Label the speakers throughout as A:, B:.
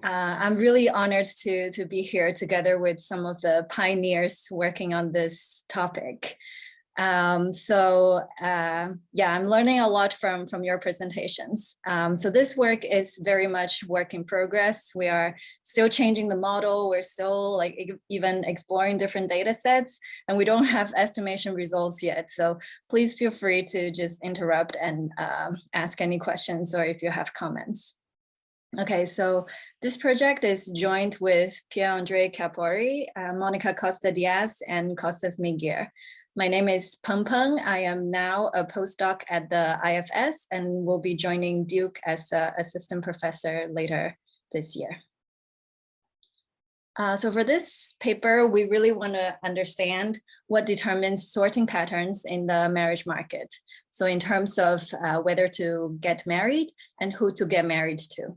A: I'm really honored to be here together with some of the pioneers working on this topic. Yeah, I'm learning a lot from your presentations. So this work is very much work in progress. We are still changing the model. We're still even exploring different data sets, and we don't have estimation results yet. So please feel free to just interrupt and ask any questions or if you have comments. Okay, so this project is joined with Pierre-Andre Chiappori, Monica Costa Diaz, and Costas Meghir. My name is Pengpeng. I am now a postdoc at the IFS and will be joining Duke as an assistant professor later this year. So for this paper, we really want to understand what determines sorting patterns in the marriage market. So in terms of whether to get married and who to get married to.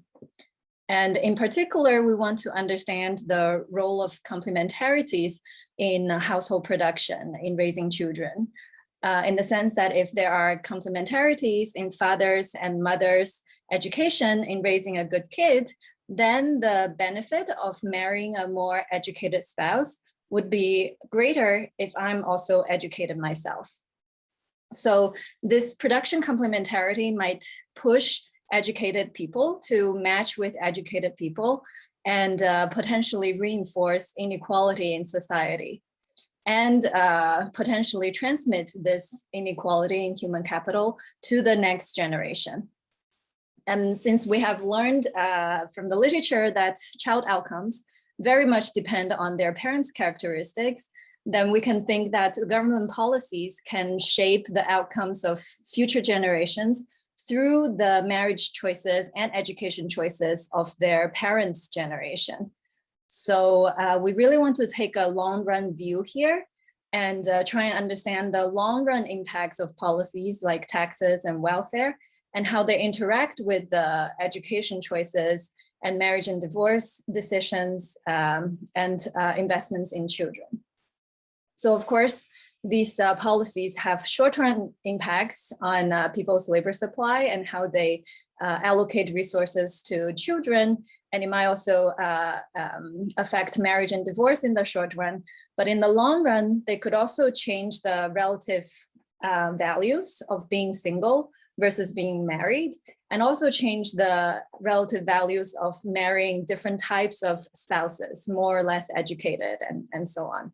A: And in particular, we want to understand the role of complementarities in household production, in raising children, in the sense that if there are complementarities in fathers and mothers' education in raising a good kid, then the benefit of marrying a more educated spouse would be greater if I'm also educated myself. So this production complementarity might push educated people to match with educated people and potentially reinforce inequality in society and potentially transmit this inequality in human capital to the next generation. And since we have learned from the literature that child outcomes very much depend on their parents' characteristics, then we can think that government policies can shape the outcomes of future generations through the marriage choices and education choices of their parents' generation. So we really want to take a long-run view here and try and understand the long-run impacts of policies like taxes and welfare and how they interact with the education choices and marriage and divorce decisions and investments in children. So of course, these policies have short-term impacts on people's labor supply and how they allocate resources to children. And it might also affect marriage and divorce in the short run. But in the long run, they could also change the relative values of being single versus being married, and also change the relative values of marrying different types of spouses, more or less educated and so on.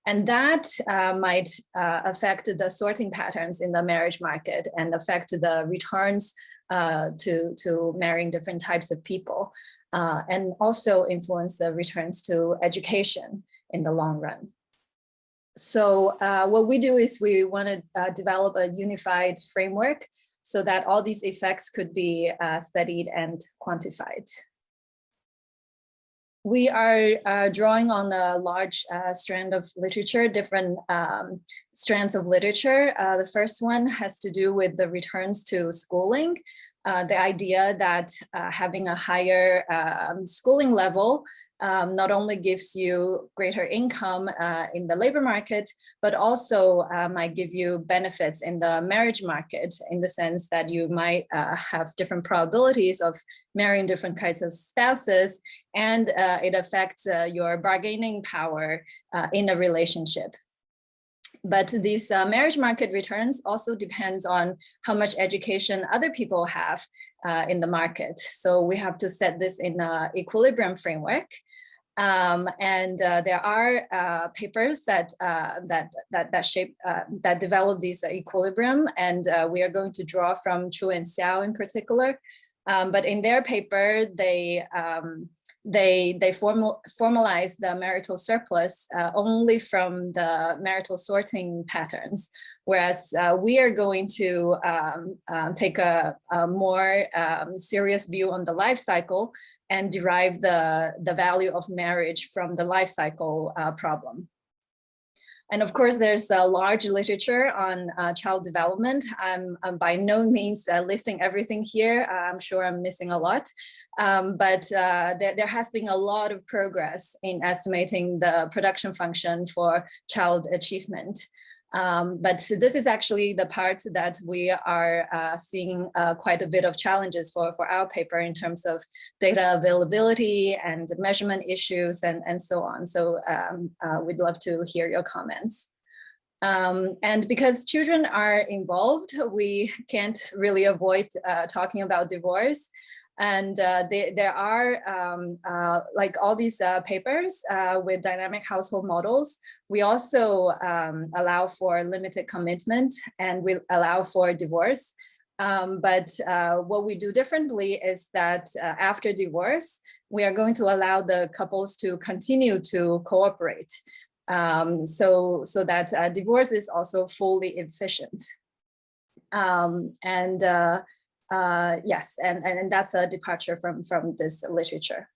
A: And that might affect the sorting patterns in the marriage market and affect the returns to marrying different types of people, and also influence the returns to education in the long run. So what we do is we want to develop a unified framework so that all these effects could be studied and quantified. We are drawing on a large strand of literature, different strands of literature. The first one has to do with the returns to schooling. The idea that having a higher schooling level not only gives you greater income in the labor market, but also might give you benefits in the marriage market in the sense that you might have different probabilities of marrying different kinds of spouses, and it affects your bargaining power in a relationship. But these marriage market returns also depends on how much education other people have in the market. So we have to set this in an equilibrium framework. There are papers that develop these equilibrium, and we are going to draw from Chu and Xiao in particular. But in their paper, they formalize the marital surplus only from the marital sorting patterns, whereas we are going to take a more serious view on the life cycle and derive the value of marriage from the life cycle problem. And of course, there's a large literature on child development. I'm by no means listing everything here. I'm sure I'm missing a lot, but there has been a lot of progress in estimating the production function for child achievement. But this is actually the part that we are seeing quite a bit of challenges for our paper in terms of data availability and measurement issues and so on. So we'd love to hear your comments. And because children are involved, we can't really avoid talking about divorce. And there are like all these papers with dynamic household models. We also allow for limited commitment and we allow for divorce. But what we do differently is that after divorce, we are going to allow the couples to continue to cooperate. So that divorce is also fully efficient. Yes, and that's a departure from this literature.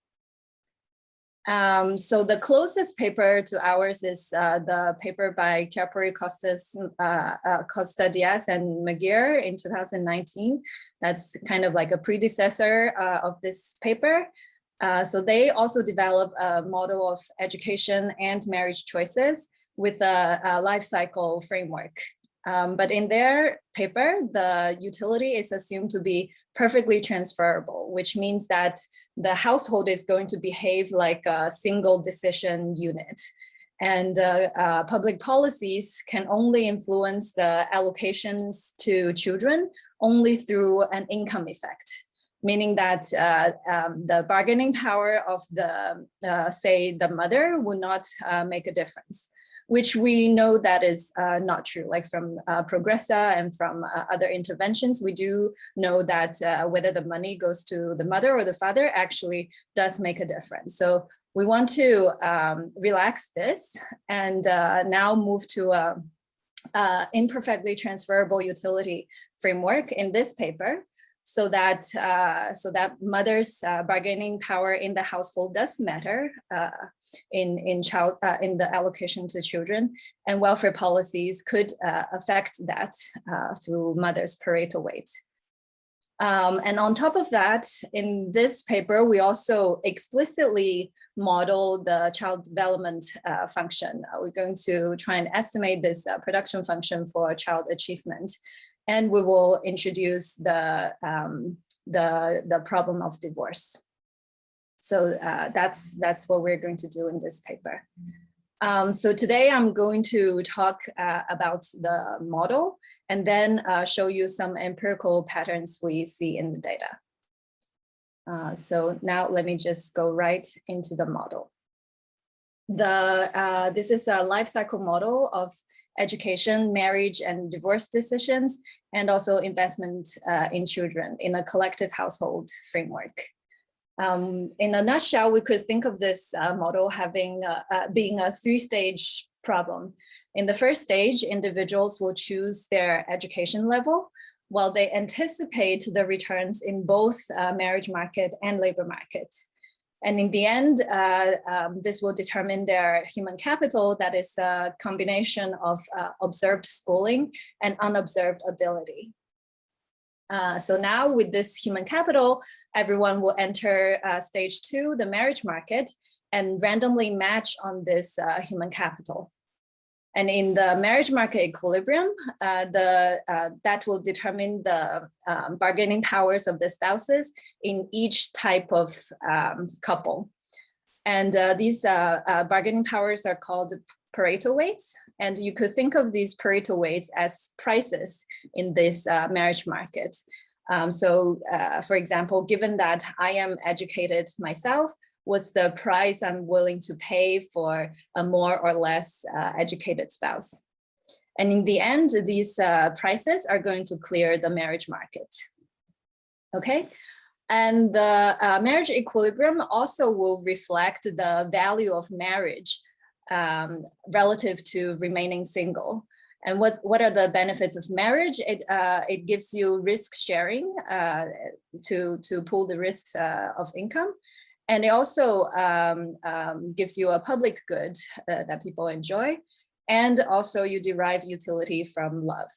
A: So the closest paper to ours is the paper by Chiappori, Costas, Costa Diaz, and Meghir in 2019. That's kind of like a predecessor of this paper. So they also develop a model of education and marriage choices with a life cycle framework. But in their paper, the utility is assumed to be perfectly transferable, which means that the household is going to behave like a single decision unit. And public policies can only influence the allocations to children only through an income effect, meaning that the bargaining power of the, say, the mother will not make a difference, which we know that is not true. Like from Progressa and from other interventions, we do know that whether the money goes to the mother or the father actually does make a difference. So we want to relax this and now move to a imperfectly transferable utility framework in this paper, so that mother's bargaining power in the household does matter in the allocation to children, and welfare policies could affect that through mother's parental weight. And on top of that, in this paper, we also explicitly model the child development function. We're going to try and estimate this production function for child achievement. And we will introduce the problem of divorce. So that's what we're going to do in this paper. So today I'm going to talk about the model and then show you some empirical patterns we see in the data. So now let me just go right into the model. This is a life cycle model of education, marriage, and divorce decisions, and also investment in children in a collective household framework. In a nutshell, we could think of this model having being a three-stage problem. In the first stage, individuals will choose their education level while they anticipate the returns in both marriage market and labor market. And in the end, this will determine their human capital, that is a combination of observed schooling and unobserved ability. So now with this human capital, everyone will enter stage 2, the marriage market, and randomly match on this human capital. And in the marriage market equilibrium, that will determine the bargaining powers of the spouses in each type of couple. And these bargaining powers are called Pareto weights. And you could think of these Pareto weights as prices in this marriage market. For example, given that I am educated myself, what's the price I'm willing to pay for a more or less educated spouse? And in the end, these prices are going to clear the marriage market. Okay, and the marriage equilibrium also will reflect the value of marriage relative to remaining single. And what are the benefits of marriage? It gives you risk sharing to pool the risks of income. And it also gives you a public good that people enjoy. And also you derive utility from love.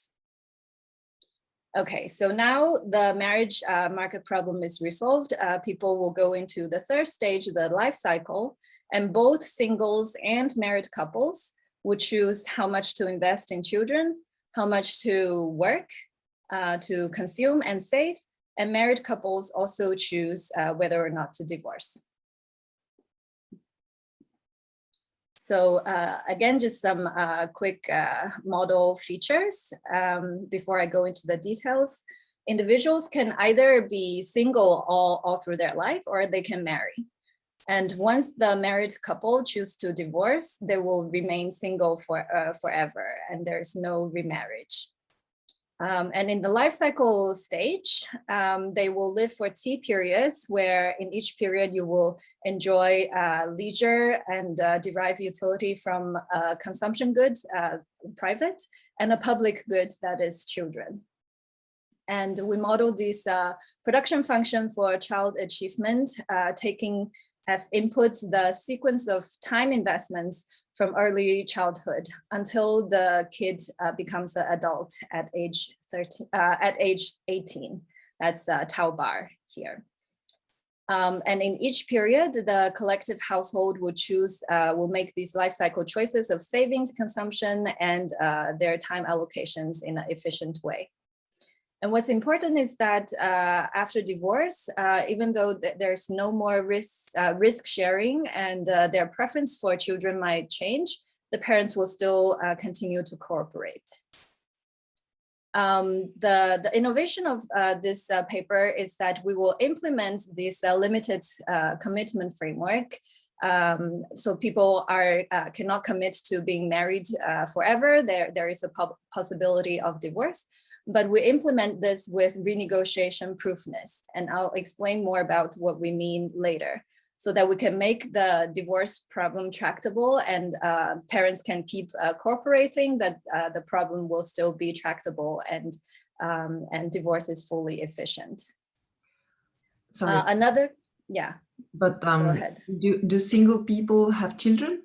A: Okay, so now the marriage market problem is resolved. People will go into the third stage, the life cycle, and both singles and married couples would choose how much to invest in children, how much to work, to consume and save, and married couples also choose whether or not to divorce. So again, just some quick model features before I go into the details. Individuals can either be single all through their life, or they can marry. And once the married couple choose to divorce, they will remain single forever, and there's no remarriage. And in the life cycle stage, they will live for T periods, where in each period you will enjoy leisure and derive utility from consumption goods, private, and a public good, that is children. And we model this production function for child achievement, taking as inputs the sequence of time investments from early childhood until the kid becomes an adult at age 18. That's tau bar here. And in each period, the collective household will make these life cycle choices of savings, consumption, and their time allocations in an efficient way. And what's important is that after divorce, even though there's no more risk sharing and their preference for children might change, the parents will still continue to cooperate. The innovation of this paper is that we will implement this limited commitment framework. So people cannot commit to being married forever. There is a possibility of divorce, but we implement this with renegotiation proofness. And I'll explain more about what we mean later, so that we can make the divorce problem tractable, and parents can keep cooperating, but the problem will still be tractable, and divorce is fully efficient.
B: Sorry.
A: Yeah.
B: But
A: go ahead.
B: Do single people have children?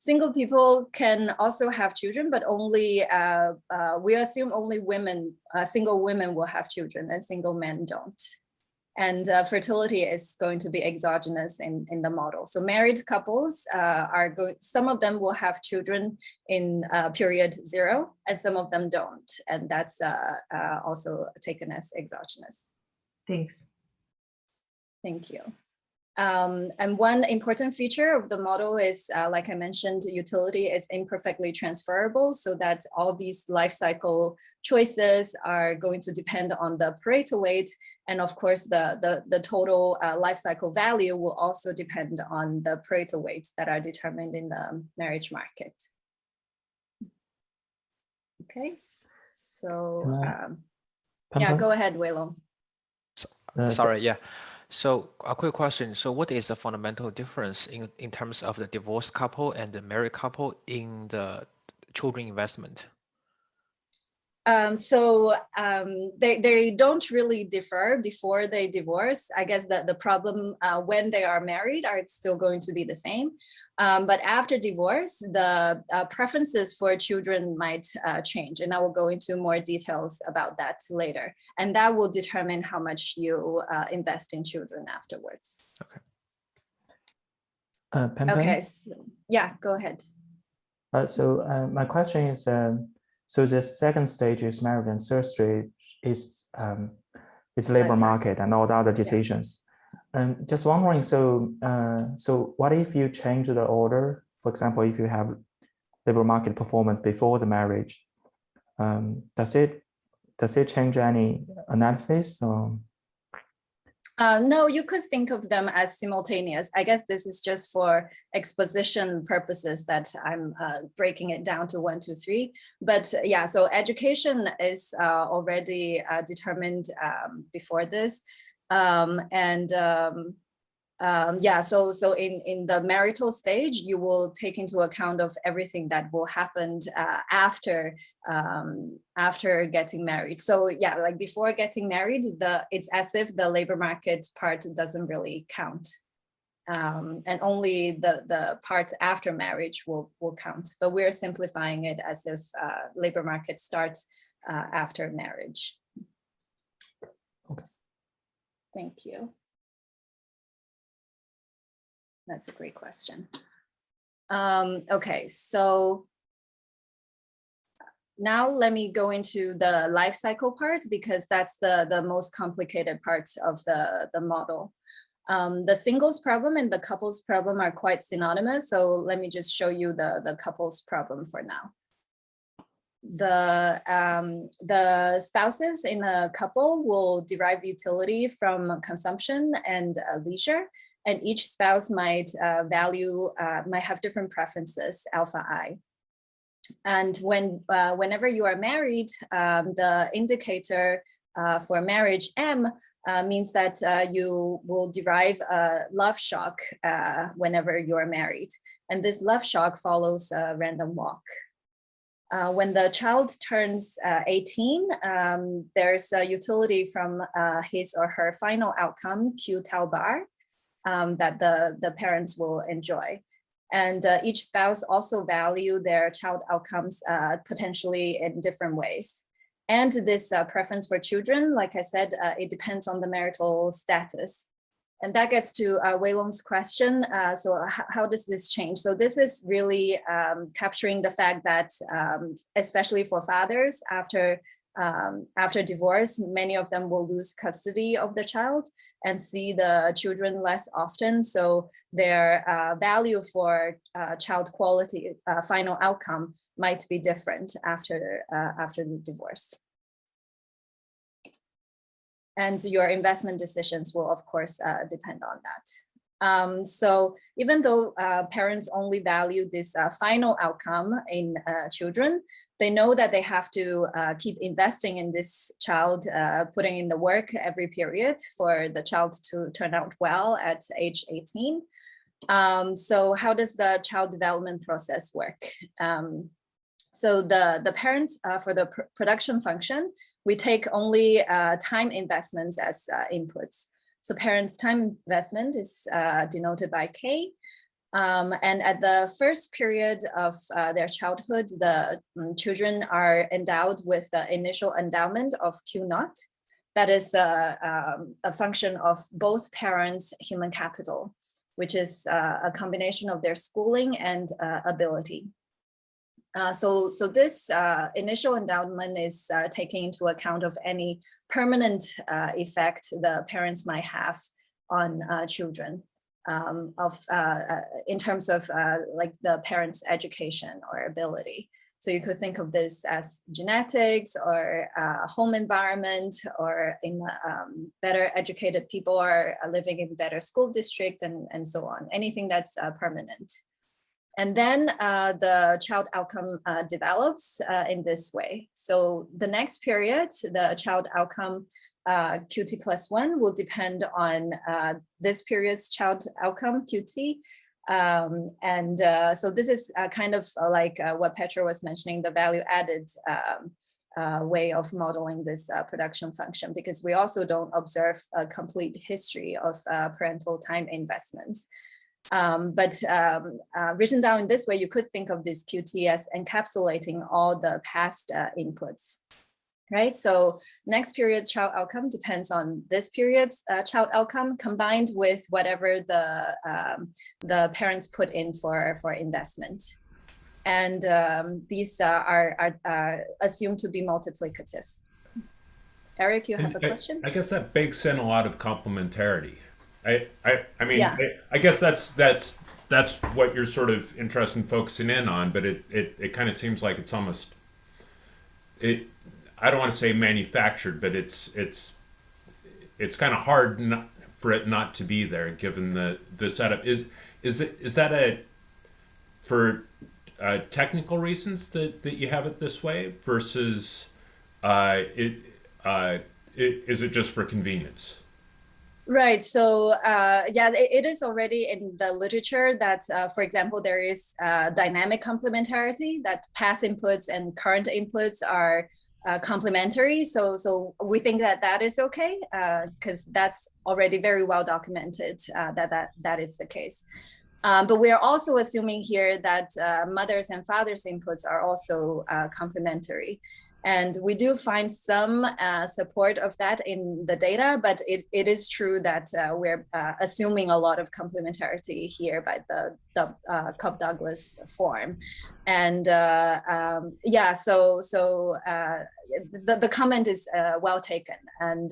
A: Single people can also have children, but only we assume only women, single women will have children, and single men don't. And fertility is going to be exogenous in the model. So married couples some of them will have children in period 0, and some of them don't. And that's also taken as exogenous.
B: Thanks.
A: Thank you. And one important feature of the model is, like I mentioned, utility is imperfectly transferable, so that all these life cycle choices are going to depend on the Pareto weight. And of course, the total life cycle value will also depend on the Pareto weights that are determined in the marriage market. Okay, so yeah, go ahead, Weilong.
C: Sorry, yeah. So a quick question. So what is the fundamental difference in terms of the divorced couple and the married couple in the children investment?
A: They don't really differ before they divorce. I guess that the problem when they are married are still going to be the same. But after divorce, the preferences for children might change. And I will go into more details about that later. And that will determine how much you invest in children afterwards.
C: Okay.
D: Pengpeng?
A: Okay, so, yeah, go ahead.
D: My question is, so the second stage is marriage, and third stage is labor market and all the other decisions. And just wondering, so what if you change the order? For example, if you have labor market performance before the marriage, does it change any analysis? Or?
A: No, you could think of them as simultaneous. I guess this is just for exposition purposes that I'm breaking it down to 1, 2, 3. But yeah, so education is already determined before this. Yeah, so in the marital stage, you will take into account of everything that will happen after getting married. So yeah, like before getting married, it's as if the labor market part doesn't really count, and only the parts after marriage will count. But we're simplifying it as if labor market starts after marriage.
D: Okay.
A: Thank you. That's a great question. Okay, so now let me go into the life cycle part, because that's the most complicated part of the model. The singles problem and the couples problem are quite synonymous. So let me just show you the couples problem for now. The spouses in a couple will derive utility from consumption and leisure, and each spouse might might have different preferences, alpha I. And whenever you are married, the indicator for marriage M means that you will derive a love shock whenever you are married. And this love shock follows a random walk. When the child turns 18, there's a utility from his or her final outcome, Q tau bar, that the parents will enjoy. And each spouse also value their child outcomes potentially in different ways. And this preference for children, like I said, it depends on the marital status. And that gets to Wei Long's question. So how does this change? So this is really capturing the fact that, especially for fathers, after divorce, many of them will lose custody of the child and see the children less often. So their value for child quality, final outcome, might be different after the divorce. And your investment decisions will, of course, depend on that. So even though parents only value this final outcome in children, they know that they have to keep investing in this child, putting in the work every period for the child to turn out well at age 18. So how does the child development process work? So the parents, for the production function, we take only time investments as inputs. So parents' time investment is denoted by K. And at the first period of their childhood, the children are endowed with the initial endowment of Q naught. That is a function of both parents' human capital, which is a combination of their schooling and ability. So this initial endowment is taking into account of any permanent effect the parents might have on children in terms of like the parents' education or ability. So you could think of this as genetics or home environment, or in better educated people are living in better school districts and so on, anything that's permanent. And then the child outcome develops in this way. So the next period, the child outcome QT+1 will depend on this period's child outcome QT. So this is kind of like what Petra was mentioning, the value added way of modeling this production function, because we also don't observe a complete history of parental time investments. But written down in this way, you could think of this QT as encapsulating all the past inputs, right? So next period child outcome depends on this period's child outcome combined with whatever the parents put in for investment. And these are assumed to be multiplicative. Eric, you have a question?
E: I guess that bakes in a lot of complementarity. I mean,
A: Yeah.
E: I guess that's what you're sort of interested in focusing in on, but it kind of seems like it's almost, I don't want to say manufactured, but it's kind of hard for it not to be there given the setup. Is that for technical reasons that you have it this way versus is it just for convenience?
A: Right. So yeah, it is already in the literature that, for example, there is dynamic complementarity, that past inputs and current inputs are complementary. So we think that is okay, because that's already very well documented that is the case. But we are also assuming here that mothers and fathers' inputs are also complementary. And we do find some support of that in the data, but it is true that we're assuming a lot of complementarity here by the Cobb-Douglas form. And yeah, so the comment is well taken. And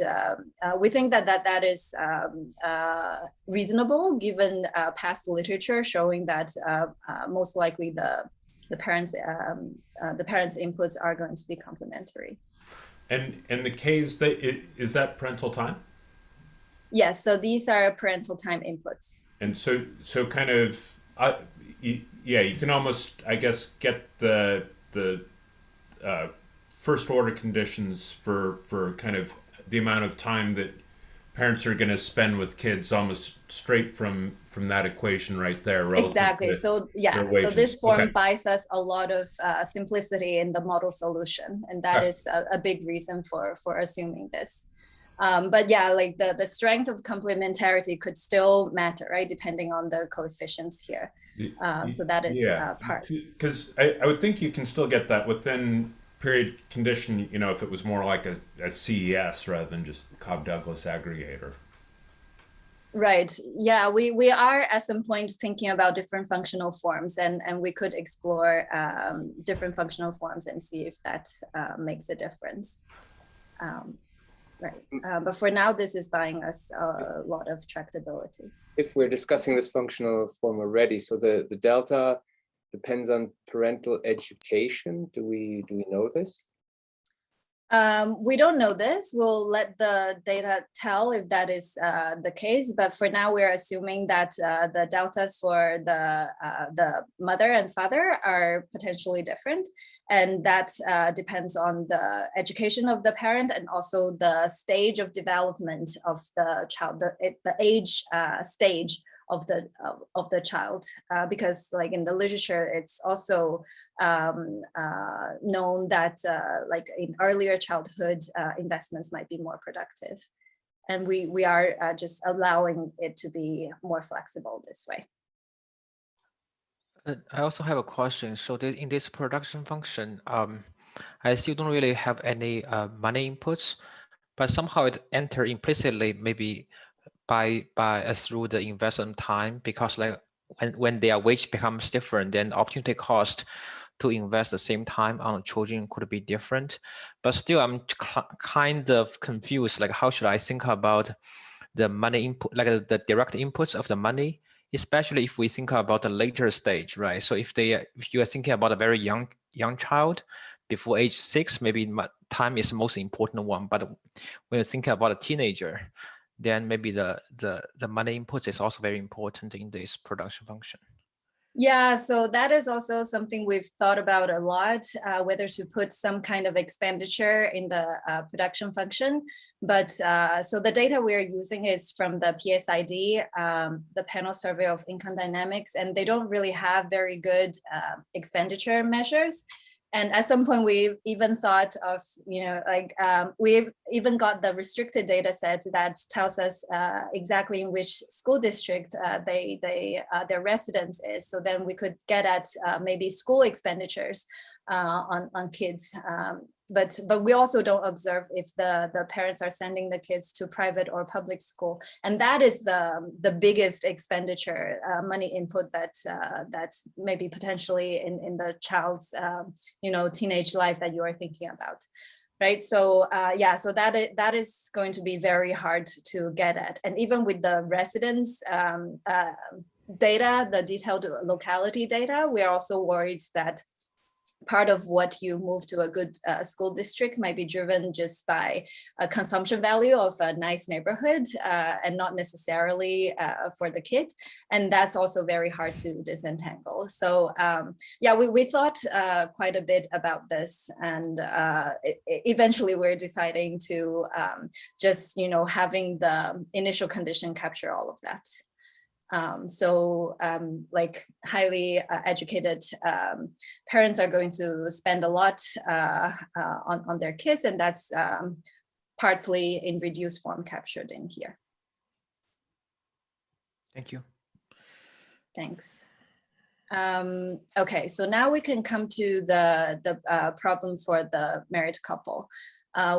A: we think that is reasonable given past literature showing that most likely the parents' inputs are going to be complementary. And
E: the Ks, is that parental time?
A: Yes, so these are parental time inputs.
E: And so kind of, yeah, you can almost, I guess, get the first order conditions for kind of the amount of time that parents are going to spend with kids almost straight from that equation right there.
A: Exactly. So yeah, so this form buys us a lot of simplicity in the model solution, and that is a big reason for assuming this. But yeah, like the strength of complementarity could still matter, right, depending on the coefficients here. So that is part.
E: Because I would think you can still get that within period condition, you know, if it was more like a CES rather than just Cobb-Douglas aggregator.
A: Right. Yeah, we are at some point thinking about different functional forms, and we could explore different functional forms and see if that makes a difference. Right. But for now, this is buying us a lot of tractability.
F: If we're discussing this functional form already, so the delta depends on parental education. Do we know this?
A: We don't know this. We'll let the data tell if that is the case. But for now, we're assuming that the deltas for the mother and father are potentially different. And that depends on the education of the parent and also the stage of development of the child, the age stage of the child, because like in the literature, it's also known that like in earlier childhood, investments might be more productive. And we are just allowing it to be more flexible this way.
C: I also have a question. So in this production function, I still don't really have any money inputs, but somehow it enter implicitly maybe by through the investment time, because like when their wage becomes different, then opportunity cost to invest the same time on children could be different. But still, I'm kind of confused. Like, how should I think about the money input, like the direct inputs of the money, especially if we think about the later stage, right? So if you are thinking about a very young child before age 6, maybe time is the most important one. But when you're thinking about a teenager, then maybe the money inputs is also very important in this production function.
A: Yeah, so that is also something we've thought about a lot, whether to put some kind of expenditure in the production function. But so the data we're using is from the PSID, the Panel Survey of Income Dynamics, and they don't really have very good expenditure measures. And at some point, we've even thought of, you know, like we've even got the restricted data set that tells us exactly in which school district their residence is. So then we could get at maybe school expenditures on kids. But we also don't observe if the parents are sending the kids to private or public school, and that is the biggest expenditure money input that maybe potentially in the child's you know, teenage life that you are thinking about, right? So yeah, so that is going to be very hard to get at, and even with the residence data, the detailed locality data, we are also worried that part of what you move to a good school district might be driven just by a consumption value of a nice neighborhood and not necessarily for the kid. And that's also very hard to disentangle. So yeah, we thought quite a bit about this, and eventually we're deciding to just, you know, having the initial condition capture all of that. Like highly educated parents are going to spend a lot on their kids, and that's partly in reduced form captured in here.
C: Thank you.
A: Thanks. Okay, so now we can come to the problem for the married couple.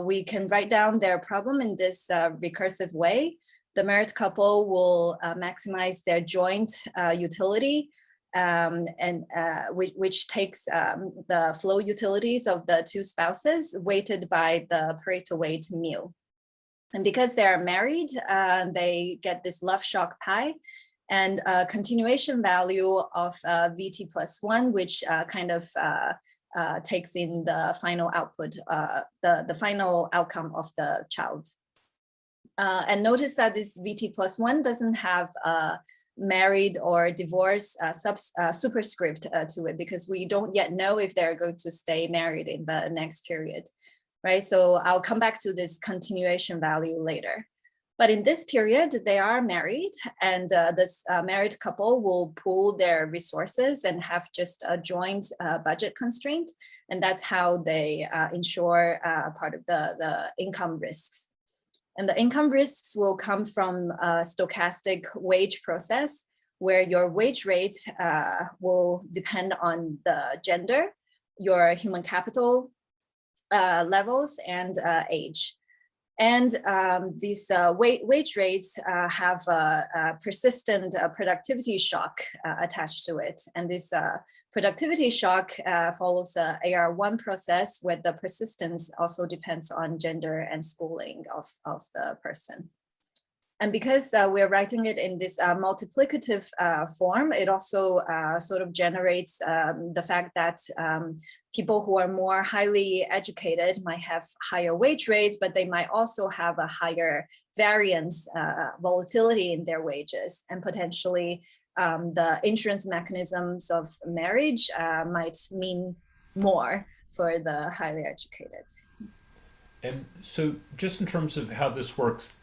A: We can write down their problem in this recursive way. The married couple will maximize their joint utility, which takes the flow utilities of the two spouses weighted by the Pareto weight mu. And because they are married, they get this love shock pi and a continuation value of VT plus 1, which kind of takes in the final output, the final outcome of the child. And notice that this VT plus 1 doesn't have married or divorce superscript to it, because we don't yet know if they're going to stay married in the next period, right? So I'll come back to this continuation value later. But in this period, they are married, and this married couple will pool their resources and have just a joint budget constraint. And that's how they ensure part of the income risks. And the income risks will come from a stochastic wage process, where your wage rate will depend on the gender, your human capital levels, and age. And these wage rates have a persistent productivity shock attached to it. And this productivity shock follows the AR1 process, where the persistence also depends on gender and schooling of the person. And because we're writing it in this multiplicative form, it also sort of generates the fact that people who are more highly educated might have higher wage rates, but they might also have a higher variance, volatility in their wages. And potentially the insurance mechanisms of marriage might mean more for the highly educated.
E: And so just in terms of how this works,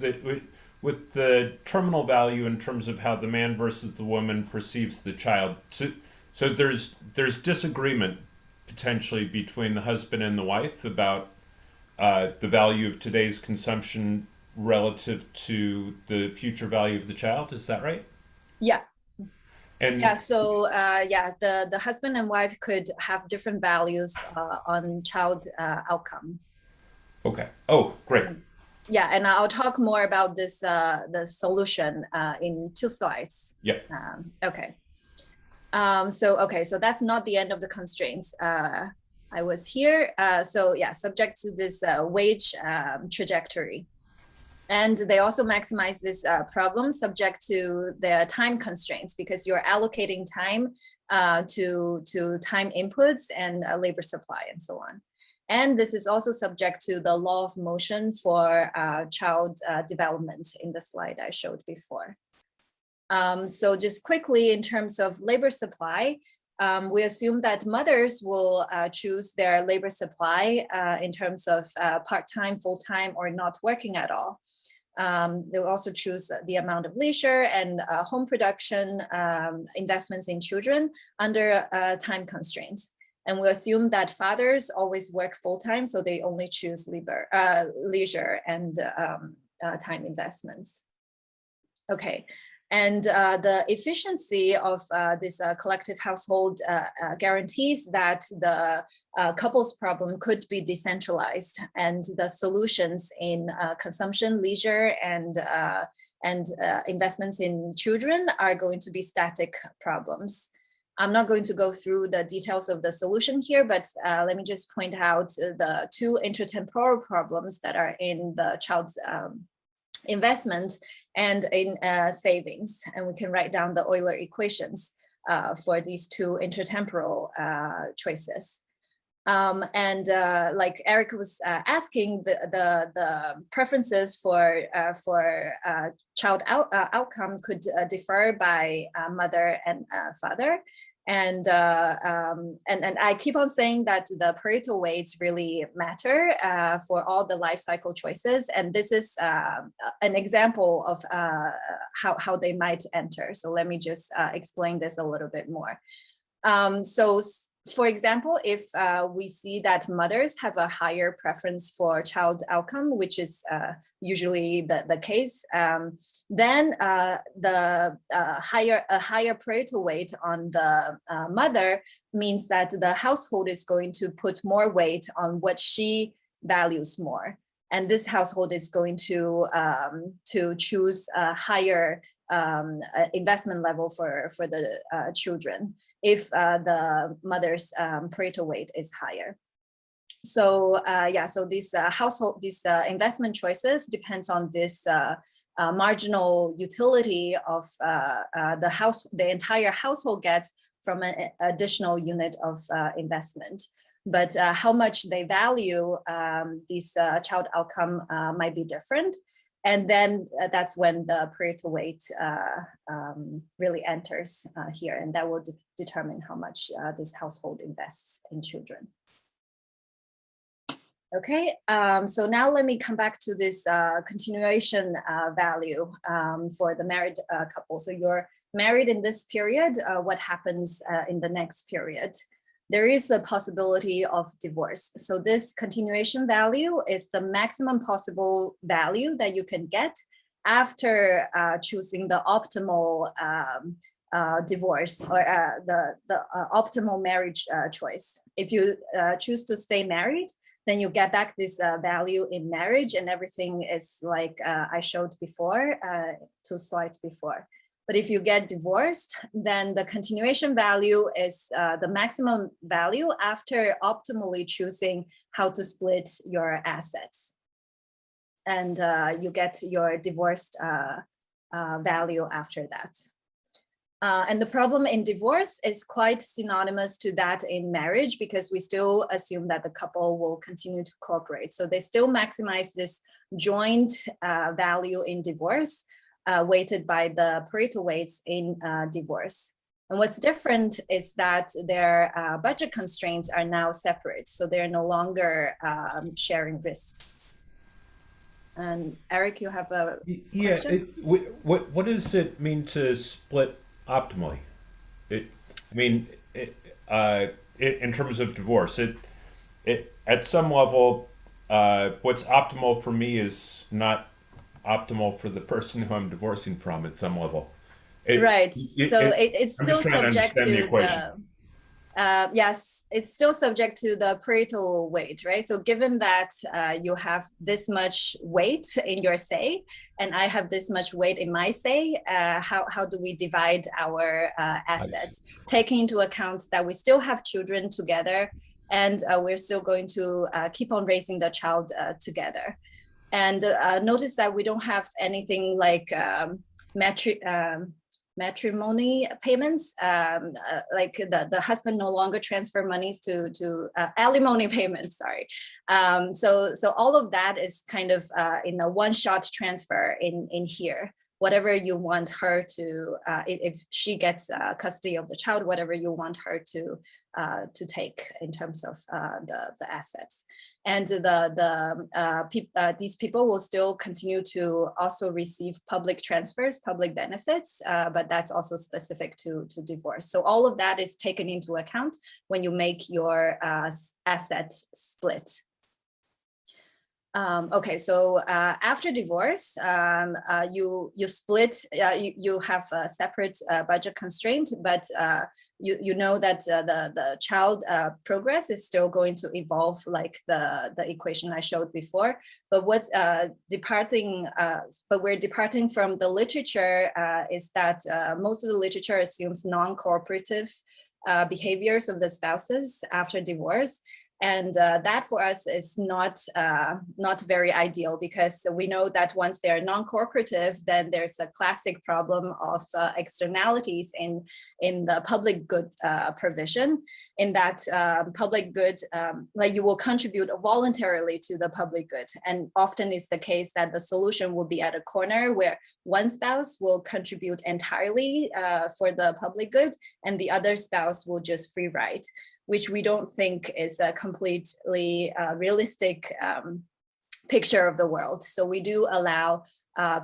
E: with the terminal value in terms of how the man versus the woman perceives the child. So there's disagreement potentially between the husband and the wife about the value of today's consumption relative to the future value of the child. Is that right?
A: Yeah.
E: And
A: yeah, so the husband and wife could have different values on child outcome. Okay.
E: Oh, great.
A: Yeah, and I'll talk more about this, the solution in 2 slides.
E: Yeah.
A: Okay. So that's not the end of the constraints. I was here. So yeah, subject to this wage trajectory. And they also maximize this problem subject to the time constraints, because you're allocating time to time inputs and labor supply and so on. And this is also subject to the law of motion for child development in the slide I showed before. So just quickly, in terms of labor supply, we assume that mothers will choose their labor supply in terms of part-time, full-time, or not working at all. They will also choose the amount of leisure and home production investments in children under a time constraint. And we assume that fathers always work full-time, so they only choose leisure and time investments. Okay, and the efficiency of this collective household guarantees that the couple's problem could be decentralized, and the solutions in consumption, leisure, and investments in children are going to be static problems. I'm not going to go through the details of the solution here, but let me just point out the 2 intertemporal problems that are in the child's investment and in savings. And we can write down the Euler equations for these 2 intertemporal choices. Like Eric was asking, the preferences for child outcome could differ by mother and father. And I keep on saying that the parental weights really matter for all the life cycle choices. And this is an example of how they might enter. So let me just explain this a little bit more. So for example, if we see that mothers have a higher preference for child outcome, which is usually the case, then a higher parental weight on the mother means that the household is going to put more weight on what she values more. And this household is going to choose a higher investment level for the children if the mother's parental weight is higher. So so these investment choices depends on this marginal utility of the entire household gets from an additional unit of investment. But how much they value these child outcome might be different. And then that's when the parental weight really enters here, and that will determine how much this household invests in children. Okay, so now let me come back to this continuation value for the married couple. So you're married in this period, what happens in the next period? There is a possibility of divorce. So this continuation value is the maximum possible value that you can get after choosing the optimal divorce or the optimal marriage choice. If you choose to stay married, then you get back this value in marriage, and everything is like I showed before, 2 slides before. But if you get divorced, then the continuation value is the maximum value after optimally choosing how to split your assets. And you get your divorced value after that. And the problem in divorce is quite synonymous to that in marriage, because we still assume that the couple will continue to cooperate. So they still maximize this joint value in divorce, weighted by the parental weights in divorce. And what's different is that their budget constraints are now separate. So they're no longer sharing risks. And Eric, you have a question?
E: What does it mean to split optimally? In terms of divorce, at some level, what's optimal for me is not optimal for the person who I'm divorcing from at some level.
A: It's still subject to the yes, it's still subject to the parental weight, right? So given that you have this much weight in your say, and I have this much weight in my say, how do we divide our assets, taking into account that we still have children together, and we're still going to keep on raising the child together. And notice that we don't have anything like matrimony payments, like the husband no longer transfer monies to alimony payments, sorry. So all of that is kind of in a one-shot transfer in here. Whatever you want her to, if she gets custody of the child, whatever you want her to take in terms of the assets. And these people will still continue to also receive public transfers, public benefits, but that's also specific to divorce. So all of that is taken into account when you make your asset split. Okay, so after divorce, you split, you have a separate budget constraint, but you know that the child progress is still going to evolve like the equation I showed before. But what's but we're departing from the literature is that most of the literature assumes non-cooperative behaviors of the spouses after divorce. And that for us is not very ideal, because we know that once they're non-cooperative, then there's a classic problem of externalities in the public good provision, in that public good, like you will contribute voluntarily to the public good. And often it's the case that the solution will be at a corner where one spouse will contribute entirely for the public good, and the other spouse will just free ride, which we don't think is a completely realistic picture of the world. So we do allow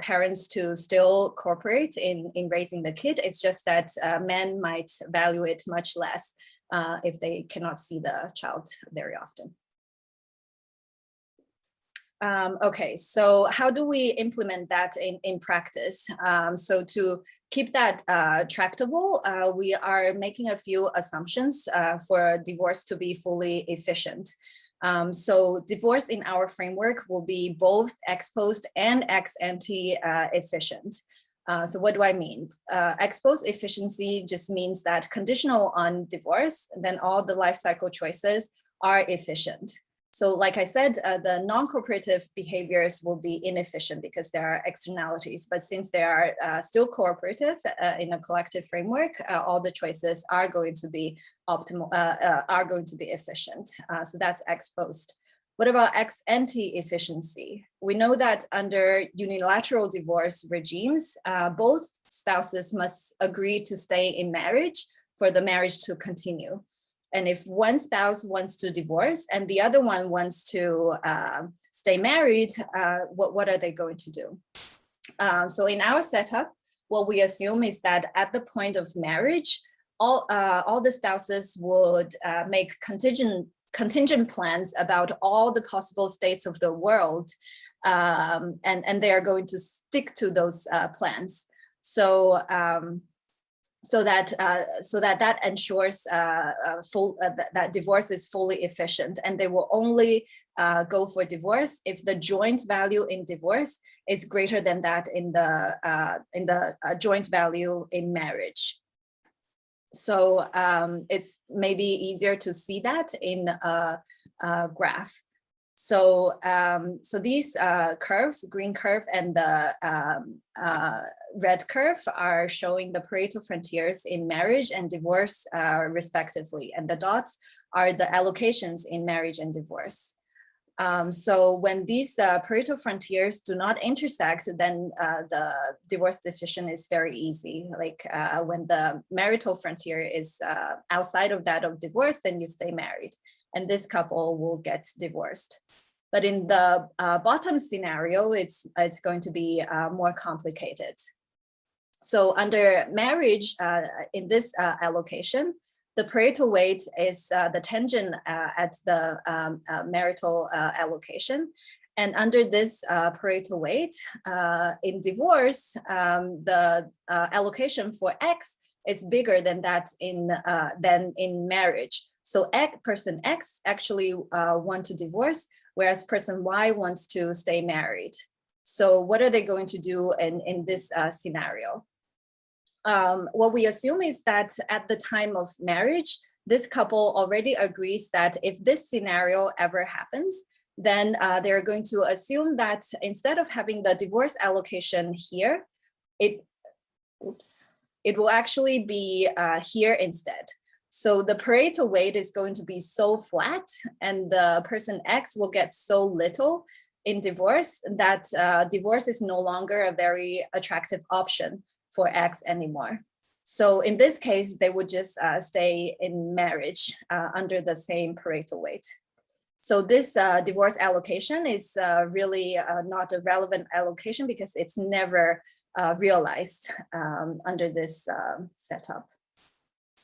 A: parents to still cooperate in raising the kid. It's just that men might value it much less if they cannot see the child very often. Okay, so how do we implement that in practice? So to keep that tractable, we are making a few assumptions for divorce to be fully efficient. So divorce in our framework will be both ex post and ex ante efficient. So what do I mean? Ex post efficiency just means that conditional on divorce, then all the life cycle choices are efficient. So like I said, the non-cooperative behaviors will be inefficient because there are externalities, but since they are still cooperative in a collective framework, all the choices are going to be optimal, are going to be efficient. So that's ex post. What about ex ante efficiency? We know that under unilateral divorce regimes, both spouses must agree to stay in marriage for the marriage to continue. And if one spouse wants to divorce and the other one wants to stay married, what are they going to do? So in our setup, what we assume is that at the point of marriage, all the spouses would make contingent plans about all the possible states of the world, and they are going to stick to those plans. So that ensures that divorce is fully efficient, and they will only go for divorce if the joint value in divorce is greater than that in the joint value in marriage. So it's maybe easier to see that in a graph. So these curves, green curve and the red curve, are showing the Pareto frontiers in marriage and divorce respectively, and the dots are the allocations in marriage and divorce. So when these Pareto frontiers do not intersect, then the divorce decision is very easy. Like when the marital frontier is outside of that of divorce, then you stay married, and this couple will get divorced. But in the bottom scenario, it's going to be more complicated. So under marriage, in this allocation, the Pareto weight is the tangent at the marital allocation. And under this Pareto weight, in divorce, the allocation for X is bigger than that than in marriage. So person X actually want to divorce, whereas person Y wants to stay married. So what are they going to do in this scenario? What we assume is that at the time of marriage, this couple already agrees that if this scenario ever happens, then they're going to assume that instead of having the divorce allocation here, it will actually be here instead. So the Pareto weight is going to be so flat, and the person X will get so little in divorce that divorce is no longer a very attractive option for X anymore. So in this case, they would just stay in marriage under the same Pareto weight. So this divorce allocation is really not a relevant allocation because it's never realized under this setup.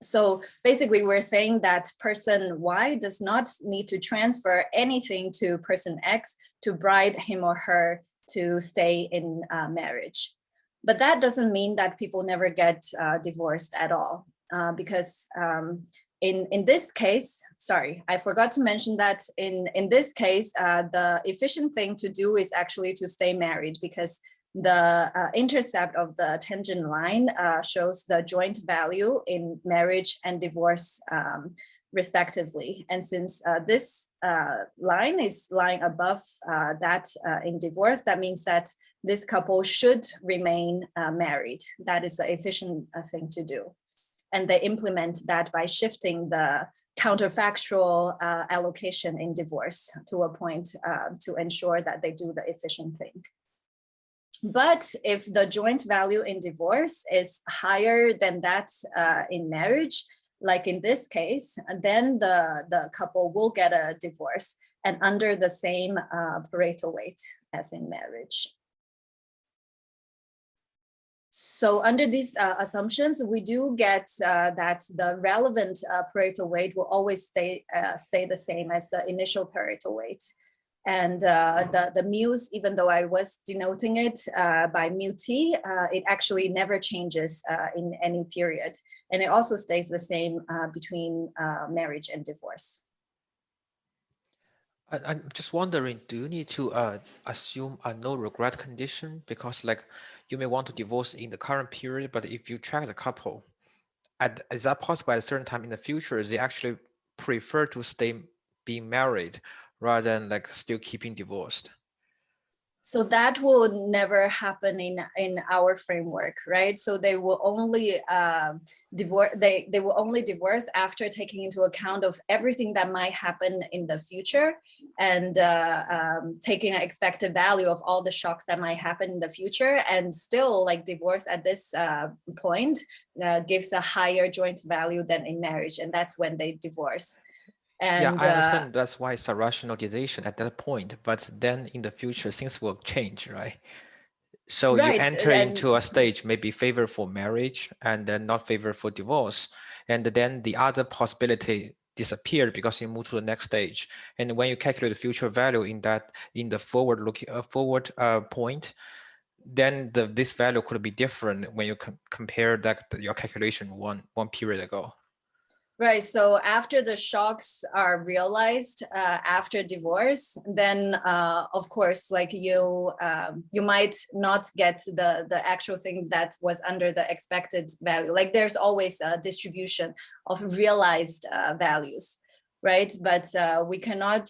A: So basically, we're saying that person Y does not need to transfer anything to person X to bribe him or her to stay in marriage. But that doesn't mean that people never get divorced at all, because in this case, sorry, I forgot to mention that in this case, the efficient thing to do is actually to stay married, because the intercept of the tangent line shows the joint value in marriage and divorce respectively. And since this line is lying above that in divorce, that means that this couple should remain married. That is the efficient thing to do. And they implement that by shifting the counterfactual allocation in divorce to a point to ensure that they do the efficient thing. But if the joint value in divorce is higher than that in marriage, like in this case, then the couple will get a divorce and under the same parental weight as in marriage. So under these assumptions, we do get that the relevant parental weight will always stay the same as the initial parental weight. And the mu's, even though I was denoting it by mu t, it actually never changes in any period. And it also stays the same between marriage and divorce.
C: I'm just wondering, do you need to assume a no regret condition? Because like you may want to divorce in the current period, but if you track the couple, is that possible at a certain time in the future? They actually prefer to stay being married rather than like still keeping divorced?
A: So that will never happen in our framework, right? So they will only divorce. They will only divorce after taking into account of everything that might happen in the future, and taking an expected value of all the shocks that might happen in the future. And still, like divorce at this point gives a higher joint value than in marriage, and that's when they divorce. And,
C: yeah, I understand that's why it's a rationalization at that point, but then in the future things will change, right? So
A: right,
C: you enter into a stage maybe favor for marriage and then not favor for divorce, and then the other possibility disappeared because you move to the next stage. And when you calculate the future value in the forward point, then this value could be different when you compare that your calculation one period ago.
A: Right. So after the shocks are realized after divorce, then of course, like you might not get the actual thing that was under the expected value. Like there's always a distribution of realized values, right? But we cannot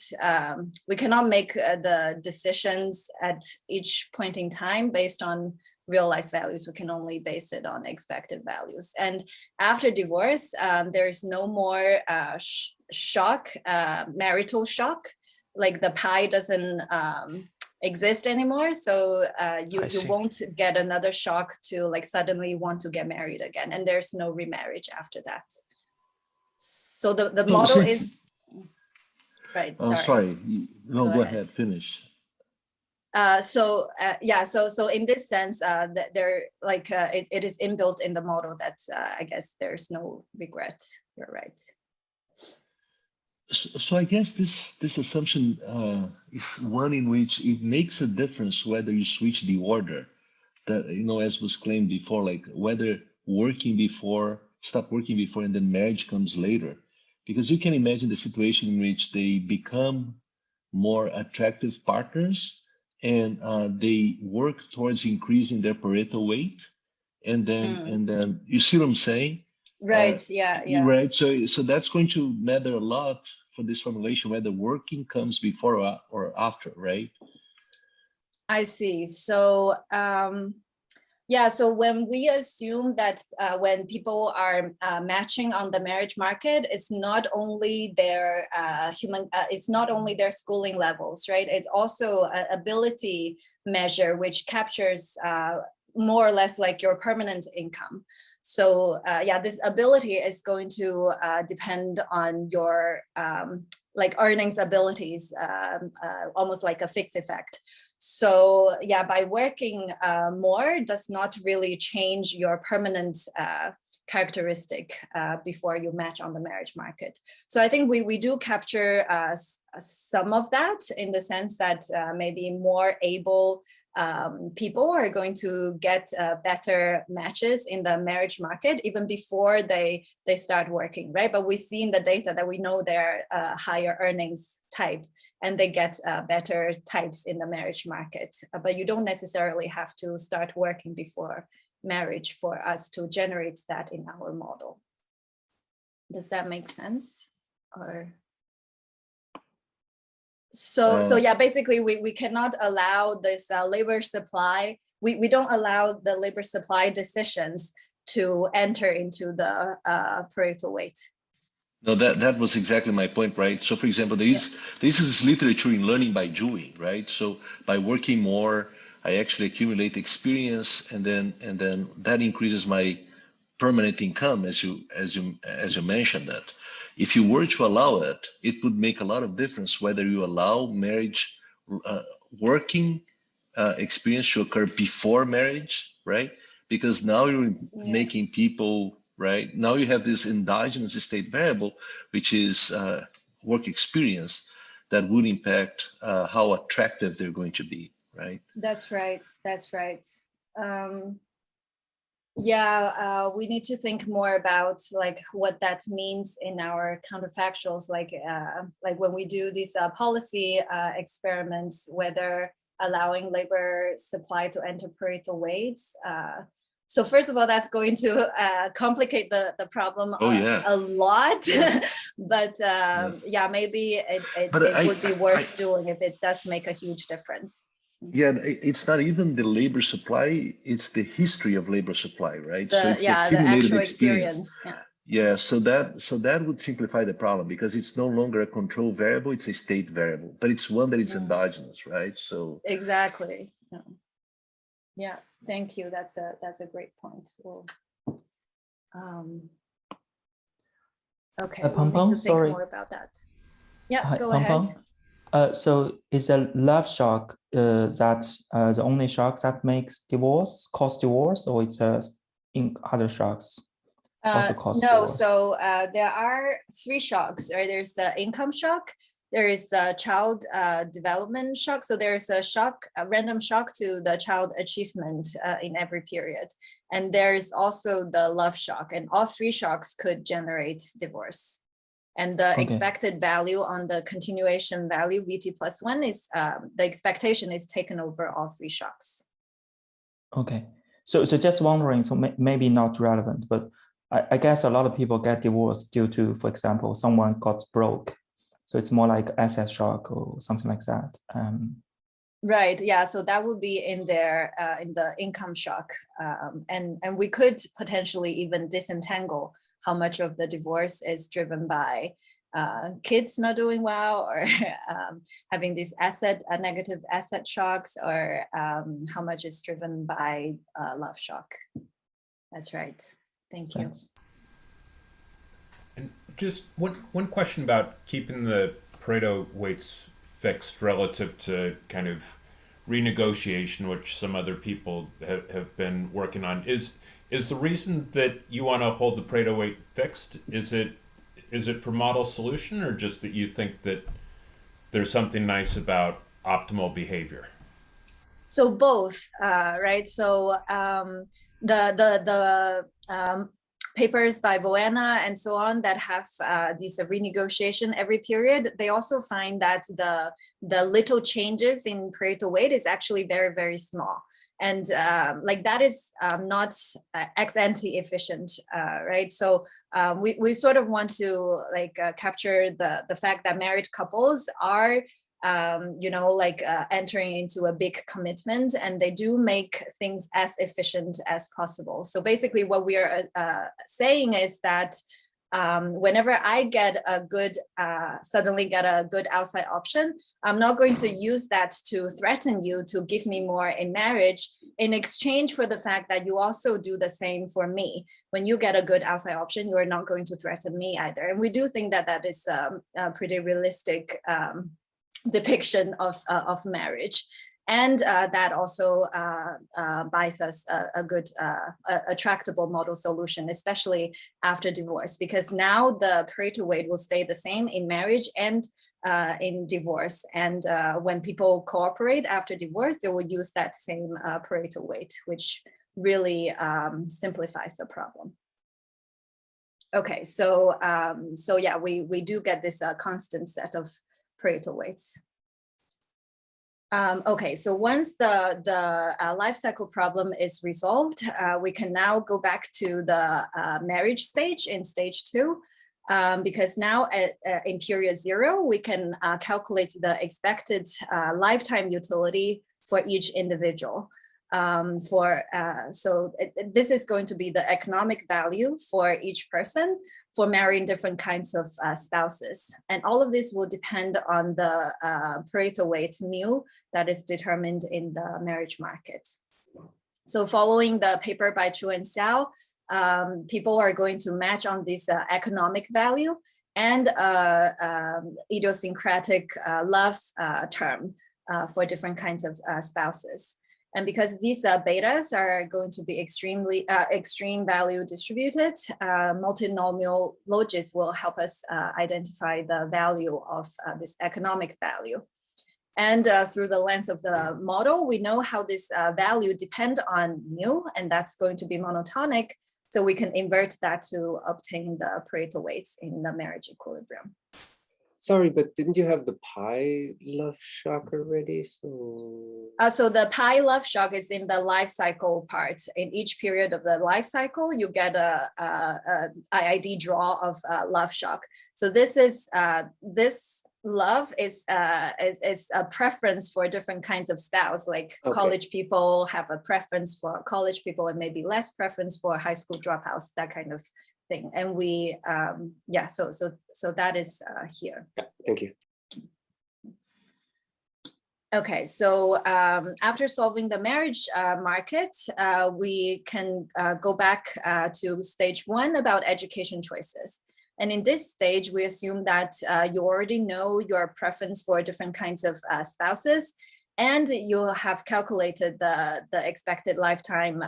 A: make the decisions at each point in time based on realized values. We can only base it on expected values. And after divorce, there's no more shock, marital shock, like the pie doesn't exist anymore. So you won't get another shock to like suddenly want to get married again. And there's no remarriage after that. So the model is, right,
G: Oh, sorry. No, go ahead, finish.
A: So in this sense, that there like it is inbuilt in the model that I guess there's no regret. You're right.
G: So I guess this assumption is one in which it makes a difference whether you switch the order. That, you know, as was claimed before, like whether stop working before and then marriage comes later, because you can imagine the situation in which they become more attractive partners and they work towards increasing their parental weight, and then you see what I'm saying?
A: Right. Yeah.
G: Right. So that's going to matter a lot for this formulation, whether working comes before or after, right?
A: I see. So yeah, so when we assume that when people are matching on the marriage market, it's not only their it's not only their schooling levels, right? It's also an ability measure which captures more or less like your permanent income. So yeah, this ability is going to depend on your like earnings abilities, almost like a fixed effect. So yeah, by working more does not really change your permanent characteristic before you match on the marriage market. So I think we do capture some of that in the sense that maybe more able people are going to get better matches in the marriage market even before they start working, right? But we see in the data that we know they're higher earnings type and they get better types in the marriage market. But you don't necessarily have to start working before marriage for us to generate that in our model. Does that make sense? Or so yeah, basically we cannot allow this labor supply. We don't allow the labor supply decisions to enter into the parental weight.
G: No, that was exactly my point, right? So for example, this is literature in learning by doing, right? So by working more, I actually accumulate experience, and then that increases my permanent income, as you mentioned that. If you were to allow it, it would make a lot of difference whether you allow marriage, working experience to occur before marriage, right? Because now you're making people, right? Now you have this endogenous state variable, which is work experience, that would impact how attractive they're going to be, right?
A: That's right. That's right. We need to think more about like what that means in our counterfactuals, like when we do these policy experiments, whether allowing labor supply to enter Pareto weights. So first of all, that's going to complicate the problem a lot. But maybe it would be worth doing if it does make a huge difference.
G: Yeah, it's not even the labor supply, it's the history of labor supply, right? So it's the accumulated experience. Yeah, so that would simplify the problem, because it's no longer a control variable, it's a state variable, but it's one that is endogenous, right? So
A: exactly. Yeah, thank you. That's a great point. Well, okay, we need to think more about that. Yeah, go ahead.
D: So is a love shock that the only shock that makes divorce, cause divorce, or it's in other shocks also cause divorce?
A: So there are 3 shocks. Right? There's the income shock, there is the child development shock. So there's a random shock to the child achievement in every period, and there's also the love shock, and all 3 shocks could generate divorce. And the expected value on the continuation value, VT+1, is the expectation is taken over all 3 shocks.
D: Okay, so just wondering, so maybe not relevant, but I guess a lot of people get divorced due to, for example, someone got broke. So it's more like asset shock or something like that.
A: Right, yeah, so that would be in there in the income shock. And we could potentially even disentangle how much of the divorce is driven by kids not doing well, or having these negative asset shocks, or how much is driven by love shock. That's right. Thank you.
E: And just one question about keeping the Pareto weights fixed relative to kind of renegotiation, which some other people have been working on. Is the reason that you want to hold the Pareto weight fixed, is it for model solution, or just that you think that there's something nice about optimal behavior?
A: So both, right? So the papers by Voena and so on that have these renegotiation every period, they also find that the little changes in Pareto weight is actually very, very small. And like that is not ex ante efficient, right? So we sort of want to like capture the fact that married couples are entering into a big commitment, and they do make things as efficient as possible. So basically what we are saying is that whenever I get suddenly get a good outside option, I'm not going to use that to threaten you to give me more in marriage in exchange for the fact that you also do the same for me. When you get a good outside option, you are not going to threaten me either. And we do think that that is a pretty realistic depiction of marriage, and that also buys us a good a tractable model solution, especially after divorce, because now the Pareto weight will stay the same in marriage and in divorce, and when people cooperate after divorce, they will use that same Pareto weight, which really simplifies the problem. Okay, so yeah, we do get this constant set of Pareto weights. Okay, so once the life cycle problem is resolved, we can now go back to the marriage stage in stage 2, because now in period 0, we can calculate the expected lifetime utility for each individual. This is going to be the economic value for each person for marrying different kinds of spouses. And all of this will depend on the Pareto weight mu that is determined in the marriage market. So following the paper by Chu and Xiao, people are going to match on this economic value and idiosyncratic love term for different kinds of spouses. And because these betas are going to be extreme value distributed, multinomial logits will help us identify the value of this economic value. And through the lens of the model, we know how this value depend on mu, and that's going to be monotonic. So we can invert that to obtain the Pareto weights in the marriage equilibrium.
F: Sorry, but didn't you have the pi love shock already?
A: So the pi love shock is in the life cycle part. In each period of the life cycle, you get a IID draw of love shock. So this is this love is a preference for different kinds of spouse. Like college people have a preference for college people, and maybe less preference for high school dropouts, that kind of thing. And we so that is here.
F: Yeah, thank you.
A: Okay, so after solving the marriage market, we can go back to stage 1 about education choices. And in this stage, we assume that you already know your preference for different kinds of spouses, and you have calculated the expected lifetime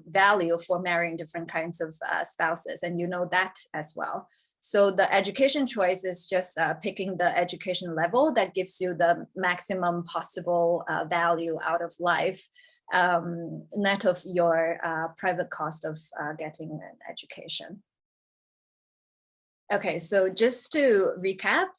A: value for marrying different kinds of spouses, and you know that as well. So the education choice is just picking the education level that gives you the maximum possible value out of life, net of your private cost of getting an education. Okay, so just to recap,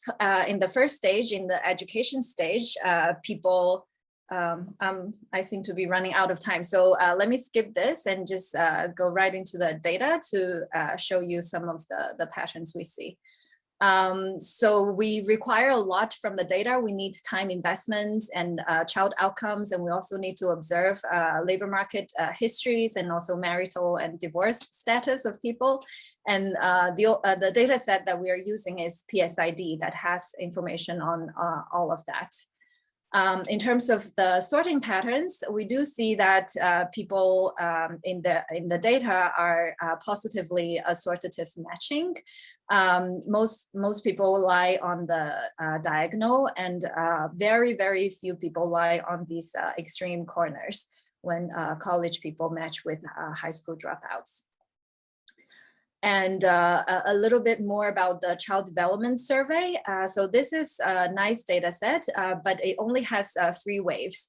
A: in the first stage, in the education stage, people, I seem to be running out of time. So let me skip this and just go right into the data to show you some of the patterns we see. So we require a lot from the data. We need time investments and child outcomes, and we also need to observe labor market histories and also marital and divorce status of people. And the data set that we are using is PSID that has information on all of that. In terms of the sorting patterns, we do see that people in the data are positively assortative matching. Most people lie on the diagonal, and very, very few people lie on these extreme corners when college people match with high school dropouts. And a little bit more about the child development survey. So this is a nice data set, but it only has 3 waves.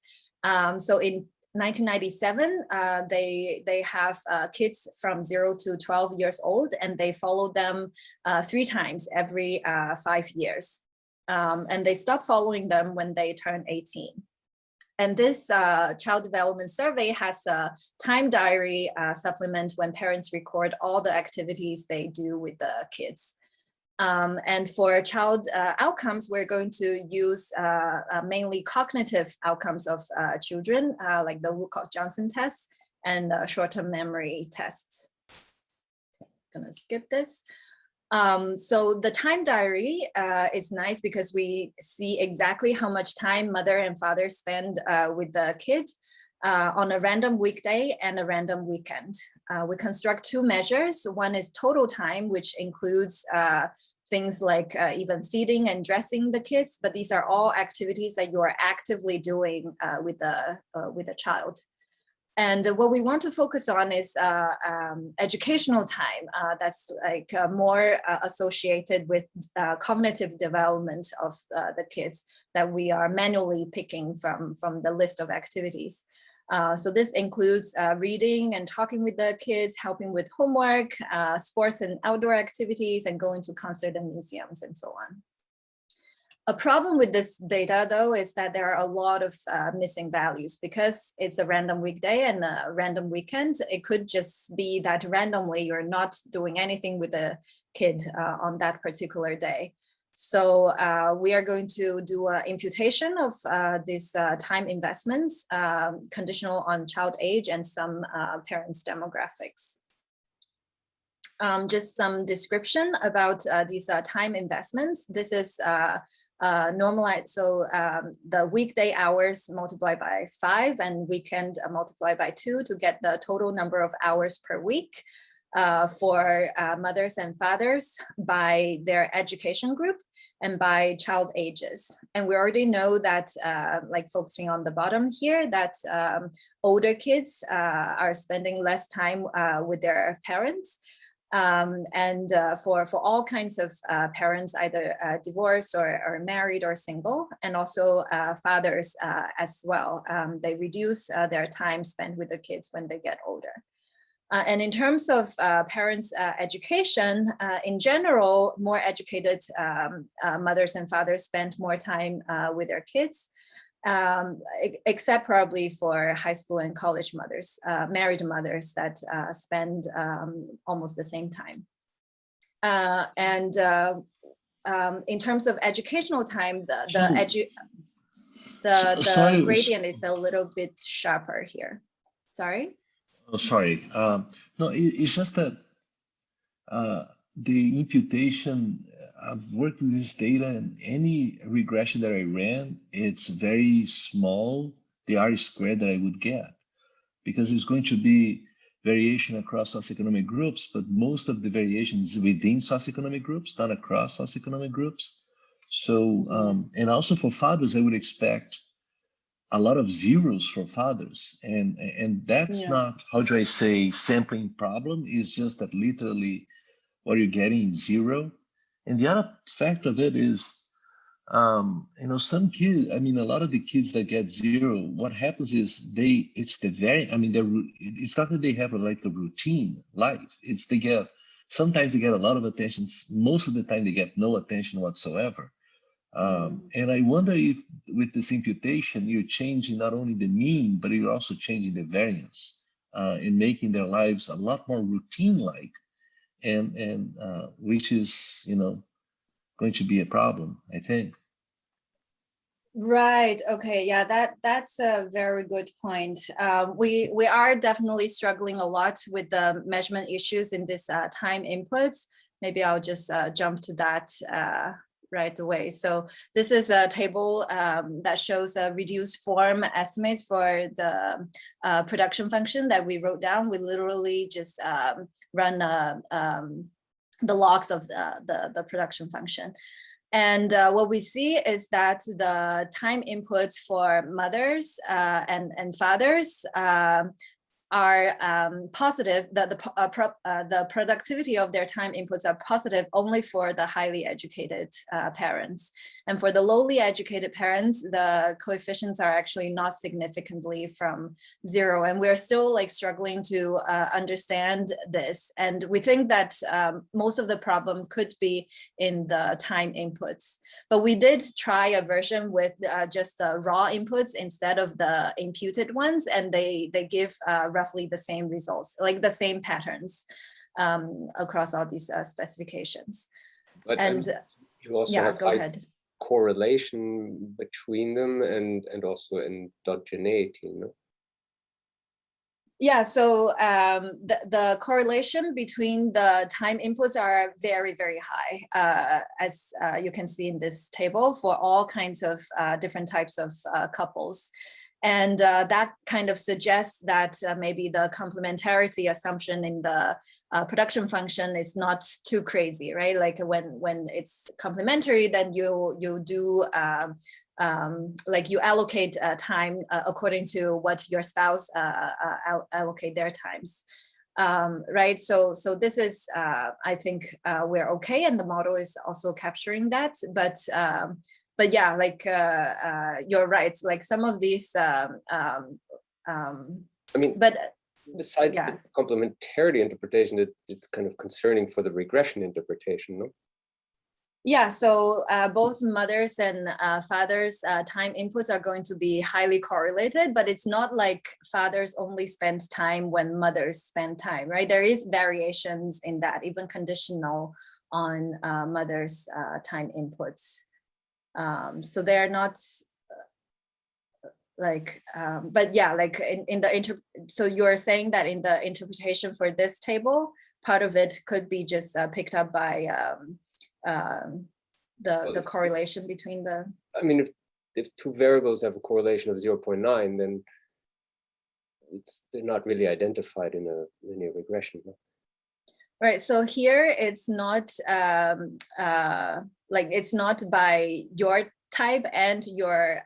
A: So in 1997, they have kids from 0 to 12 years old, and they follow them 3 times every 5 years. And they stop following them when they turn 18. And this child development survey has a time diary supplement when parents record all the activities they do with the kids. And for child outcomes, we're going to use mainly cognitive outcomes of children, like the Woodcock-Johnson tests and short-term memory tests. Okay, gonna skip this. So the time diary is nice because we see exactly how much time mother and father spend with the kid on a random weekday and a random weekend. We construct 2 measures. One is total time, which includes things like even feeding and dressing the kids, but these are all activities that you are actively doing with a child. And what we want to focus on is educational time that's like more associated with cognitive development of the kids that we are manually picking from the list of activities. So this includes reading and talking with the kids, helping with homework, sports and outdoor activities, and going to concerts and museums and so on. A problem with this data, though, is that there are a lot of missing values because it's a random weekday and a random weekend. It could just be that randomly you're not doing anything with the kid on that particular day. So we are going to do an imputation of these time investments conditional on child age and some parents' demographics. Just some description about these time investments. This is normalized, so the weekday hours multiplied by 5 and weekend multiplied by 2 to get the total number of hours per week. for mothers and fathers by their education group and by child ages. And we already know that, like focusing on the bottom here, that older kids are spending less time with their parents. For all kinds of parents, either divorced or married or single, and also fathers as well. They reduce their time spent with the kids when they get older. And in terms of parents' education, in general, more educated mothers and fathers spend more time with their kids, except probably for high school and college mothers, married mothers that spend almost the same time. In terms of educational time, the gradient is a little bit sharper here. Sorry?
G: Oh, sorry. No, it's just that the imputation, I've worked with this data, and any regression that I ran, it's very small, the R-squared that I would get, because it's going to be variation across socioeconomic groups, but most of the variation is within socioeconomic groups, not across socioeconomic groups. So, and also for fathers, I would expect a lot of zeros for fathers, and that's not, how do I say, sampling problem, is just that literally what you're getting is zero. And the other fact of it is, you know, some kids, I mean, a lot of the kids that get zero, what happens is it's not that they have like a routine life, it's sometimes they get a lot of attention, most of the time they get no attention whatsoever. And I wonder if with this imputation, you're changing not only the mean, but you're also changing the variance in making their lives a lot more routine-like, and which is, you know, going to be a problem, I think.
A: Right. Okay. Yeah, that's a very good point. We are definitely struggling a lot with the measurement issues in this time inputs. Maybe I'll just jump to that right away. So this is a table that shows a reduced form estimates for the production function that we wrote down. We literally just run the logs of the production function. And what we see is that the time inputs for mothers and fathers are positive, the productivity of their time inputs are positive only for the highly educated parents. And for the lowly educated parents, the coefficients are actually not significantly from zero. And we're still like struggling to understand this. And we think that most of the problem could be in the time inputs. But we did try a version with just the raw inputs instead of the imputed ones, and they give roughly the same results, like the same patterns across all these specifications.
F: But
A: and
F: you also have correlation between them and also endogeneity, you know?
A: Yeah, so the correlation between the time inputs are very, very high, as you can see in this table, for all kinds of different types of couples. And that kind of suggests that maybe the complementarity assumption in the production function is not too crazy, right? Like when it's complementary, then you do like you allocate time according to what your spouse allocate their times, right? So this is, I think we're okay, and the model is also capturing that, but yeah, like you're right, like some of these I mean, but
F: besides the complementarity interpretation, it's kind of concerning for the regression interpretation, no?
A: Yeah, so both mothers and fathers' time inputs are going to be highly correlated, but it's not like fathers only spend time when mothers spend time, right? There is variations in that, even conditional on mothers' time inputs. So they're not like, but yeah, like in the so you're saying that in the interpretation for this table, part of it could be just picked up by the correlation between the.
F: I mean, if two variables have a correlation of 0.9, then they're not really identified in a linear regression. No?
A: Right. So here it's not like it's not by your type and your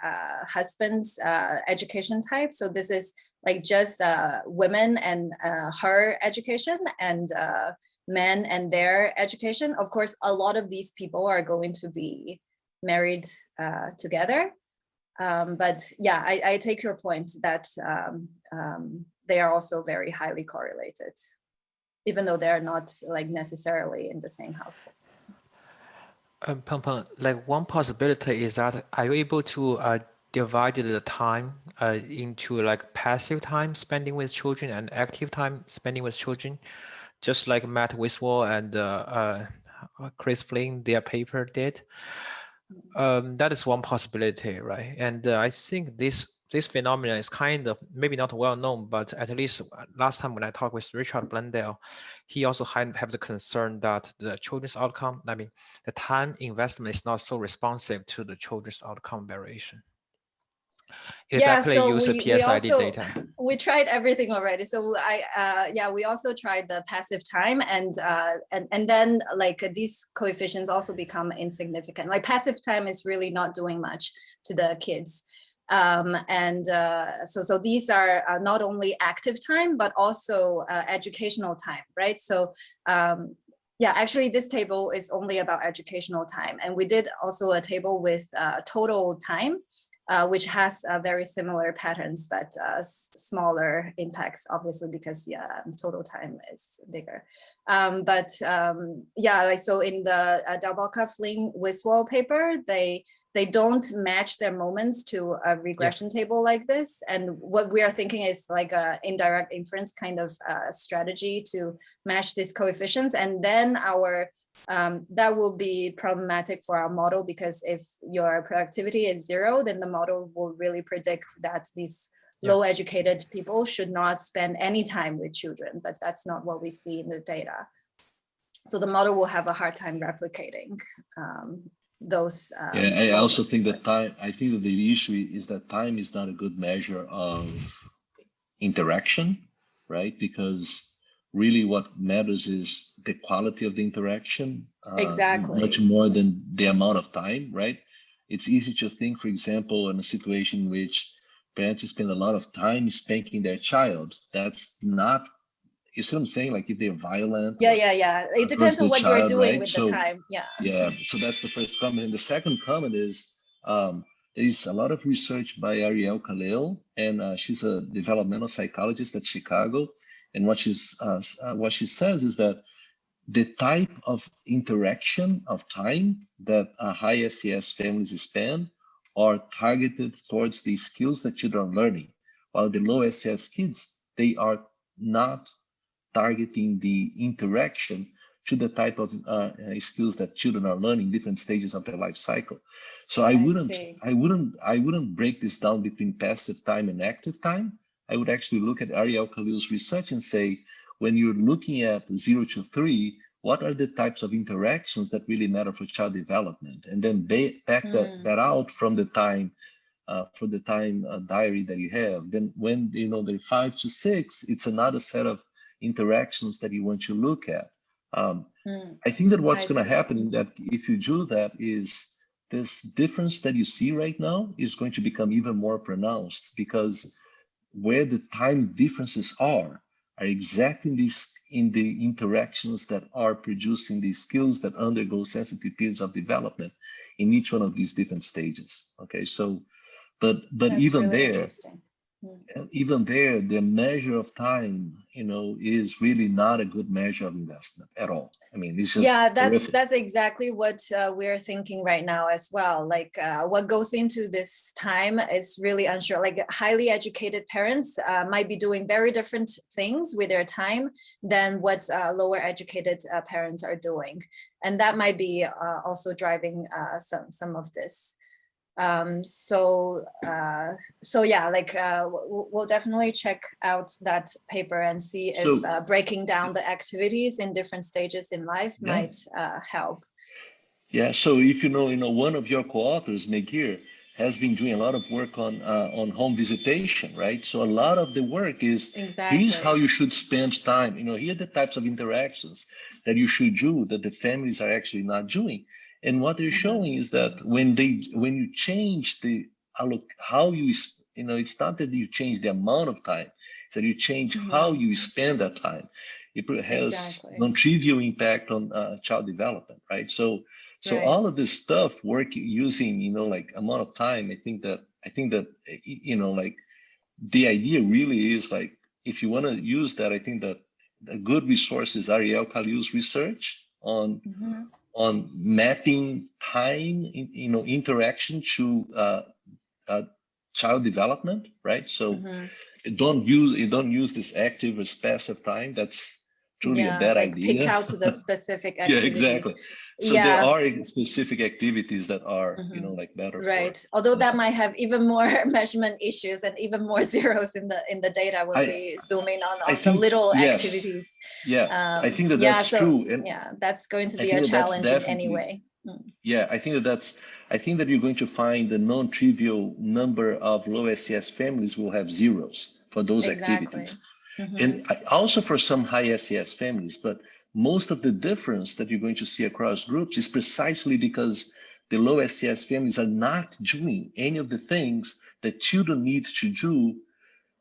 A: husband's education type. So this is like just women and her education and men and their education. Of course, a lot of these people are going to be married together. But yeah, I take your point that they are also very highly correlated, even though they're not like necessarily in the same household.
C: Pengpeng, like one possibility is that are you able to divide the time into like passive time spending with children and active time spending with children, just like Matt Wiswall and Chris Flynn, their paper did? That is one possibility, right? And I think this phenomenon is kind of maybe not well known, but at least last time when I talked with Richard Blundell, he also have the concern that the children's outcome, I mean, the time investment is not so responsive to the children's outcome variation. Exactly,
A: yeah, so
C: use the PSID data.
A: We tried everything already. So we also tried the passive time, and then like these coefficients also become insignificant. Like passive time is really not doing much to the kids. So these are not only active time, but also educational time, right? So yeah, actually this table is only about educational time. And we did also a table with total time, which has very similar patterns, but smaller impacts, obviously, because total time is bigger. Like, so in the Dalboka, Flynn, Wiswall paper, they don't match their moments to a regression table like this. And what we are thinking is like a indirect inference kind of strategy to match these coefficients. And then our that will be problematic for our model, because if your productivity is 0, then the model will really predict that these low educated people should not spend any time with children, but that's not what we see in the data. So the model will have a hard time replicating those.
G: I also think that I think that the issue is that time is not a good measure of interaction, right? Because really what matters is the quality of the interaction,
A: exactly,
G: much more than the amount of time, right? It's easy to think, for example, in a situation in which parents spend a lot of time spanking their child. That's not, you see what I'm saying? Like if they're violent.
A: Yeah. It depends on what you're doing, right? With the time. Yeah.
G: So that's the first comment. And the second comment is there is a lot of research by Ariel Khalil, and she's a developmental psychologist at Chicago. And what she says is that the type of interaction of time that high SES families spend are targeted towards the skills that children are learning, while the low SES kids, they are not targeting the interaction to the type of skills that children are learning, different stages of their life cycle. So I wouldn't break this down between passive time and active time. I would actually look at Ariel Khalil's research and say, when you're looking at 0 to 3, what are the types of interactions that really matter for child development? And then back that out from the time, diary that you have. Then when they're 5 to 6, it's another set of interactions that you want to look at. I think that what's going to happen in that, if you do that, is this difference that you see right now is going to become even more pronounced, because where the time differences are exactly in the interactions that are producing these skills that undergo sensitive periods of development in each one of these different stages. Okay, so but even really even there, the measure of time, is really not a good measure of investment at all. I mean, it's just
A: that's exactly what we're thinking right now as well. Like what goes into this time is really unsure. Like highly educated parents might be doing very different things with their time than what lower educated parents are doing, and that might be also driving some of this. We'll definitely check out that paper and see if breaking down the activities in different stages in life might help.
G: Yeah, so if one of your co-authors, Meghir, has been doing a lot of work on home visitation, right? So a lot of the work is, here's how you should spend time. You know, here are the types of interactions that you should do that the families are actually not doing. And what they're showing is that when you change how you, you know, it's not that you change the amount of time, it's that you change how you spend that time. It has non-trivial impact on child development, right? So all of this stuff work using, you know, like amount of time. I think that, you know, like the idea really is like, if you want to use that, I think that a good resource is Ariel Khalil's research on mapping time, you know, interaction to child development, right? So don't use this active or passive time. That's truly a bad idea.
A: Pick out the specific activities.
G: Yeah, exactly. So there are specific activities that are, you know, like better.
A: Right. Although that might have even more measurement issues and even more zeros in the data when we zoom in on the little activities.
G: Yeah, I think that's true. And
A: that's going to be a challenge in any way.
G: Yeah, I think that you're going to find the non-trivial number of low SES families will have zeros for those activities. And also for some high SES families, but most of the difference that you're going to see across groups is precisely because the low SES families are not doing any of the things that children need to do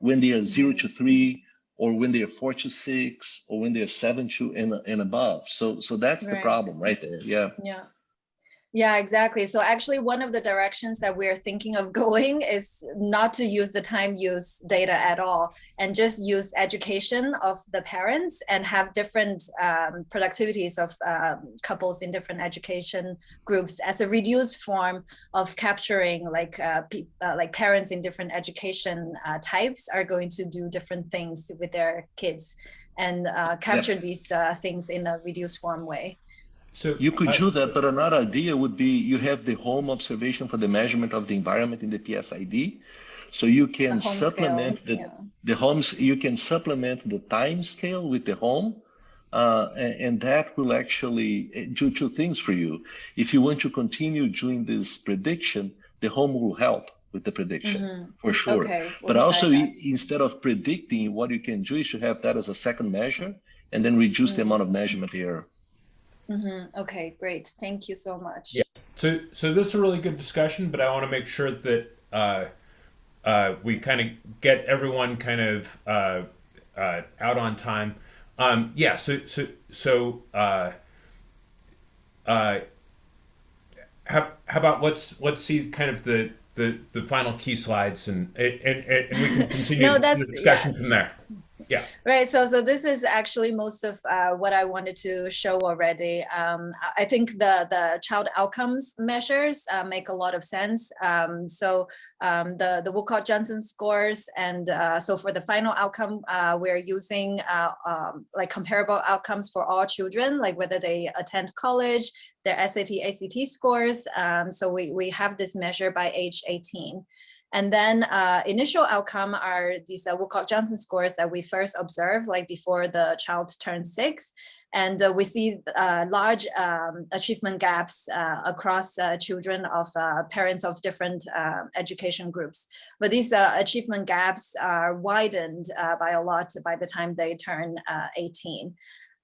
G: when they are 0 to 3, or when they are 4 to 6, or when they are 7 to and above. So that's the problem right there.
A: Yeah, exactly. So actually one of the directions that we're thinking of going is not to use the time use data at all, and just use education of the parents and have different productivities of couples in different education groups as a reduced form of capturing like parents in different education types are going to do different things with their kids and capture these things in a reduced form way.
G: So you could do that, but another idea would be you have the home observation for the measurement of the environment in the PSID. So you can supplement the homes, you can supplement the time scale with the home, and that will actually do two things for you. If you want to continue doing this prediction, the home will help with the prediction for sure. But also, instead of predicting, what you can do is to have that as a second measure and then reduce the amount of measurement error.
A: Okay, great. Thank you so much.
E: Yeah. So this is a really good discussion, but I want to make sure that we kind of get everyone kind of out on time. Yeah. So how about let's see kind of the final key slides and we can continue the discussion from there. Yeah.
A: Right. So this is actually most of what I wanted to show already. I think the child outcomes measures make a lot of sense. So the Woolcott-Johnson scores, and so for the final outcome, we're using like comparable outcomes for all children, like whether they attend college, their SAT, ACT scores. So we have this measure by age 18. And then initial outcome are these Woolcott-Johnson scores that we first observe, like before the child turns 6. And we see large achievement gaps across children of parents of different education groups. But these achievement gaps are widened by a lot by the time they turn 18.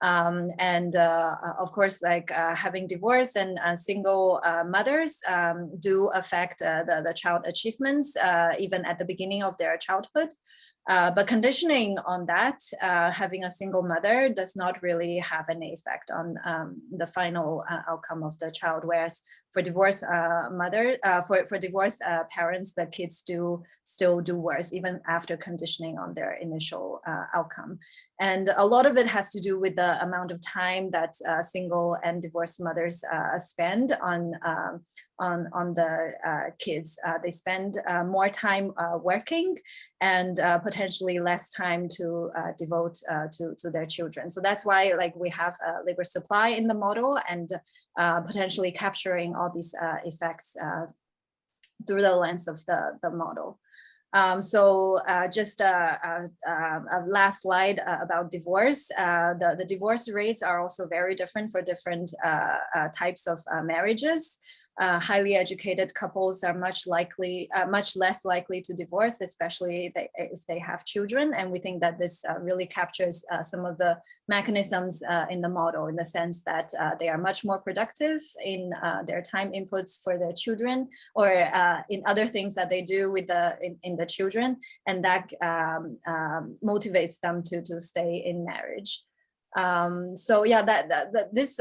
A: Of course, like having divorced and single mothers do affect the child achievements even at the beginning of their childhood. But conditioning on that, having a single mother does not really have any effect on the final outcome of the child. Whereas for divorced for divorced parents, the kids do still do worse even after conditioning on their initial outcome. And a lot of it has to do with the amount of time that single and divorced mothers spend on the kids. They spend more time working and potentially less time to devote to their children. So that's why like we have labor supply in the model and potentially capturing all these effects through the lens of the model. Just a last slide about divorce. The divorce rates are also very different for different types of marriages. highly educated couples are much less likely to divorce, especially if they have children. And we think that this really captures some of the mechanisms in the model, in the sense that they are much more productive in their time inputs for their children, or in other things that they do with in the children, and that motivates them to stay in marriage. So yeah, this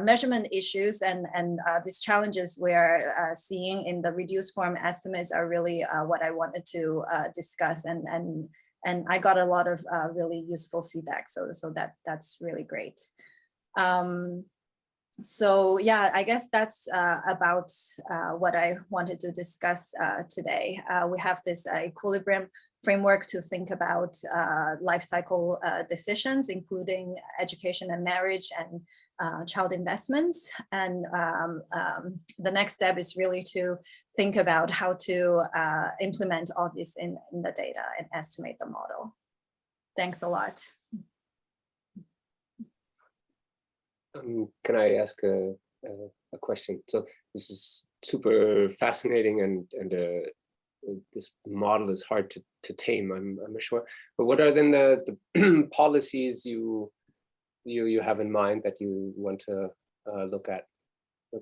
A: measurement issues and these challenges we're seeing in the reduced form estimates are really what I wanted to discuss, and I got a lot of really useful feedback. So that's really great. So yeah, I guess that's about what I wanted to discuss today. We have this equilibrium framework to think about life cycle decisions, including education and marriage and child investments. And the next step is really to think about how to implement all this in the data and estimate the model. Thanks a lot.
F: Can I ask a question? So this is super fascinating, and this model is hard to tame, I'm sure. But what are then the policies you have in mind that you want to look at?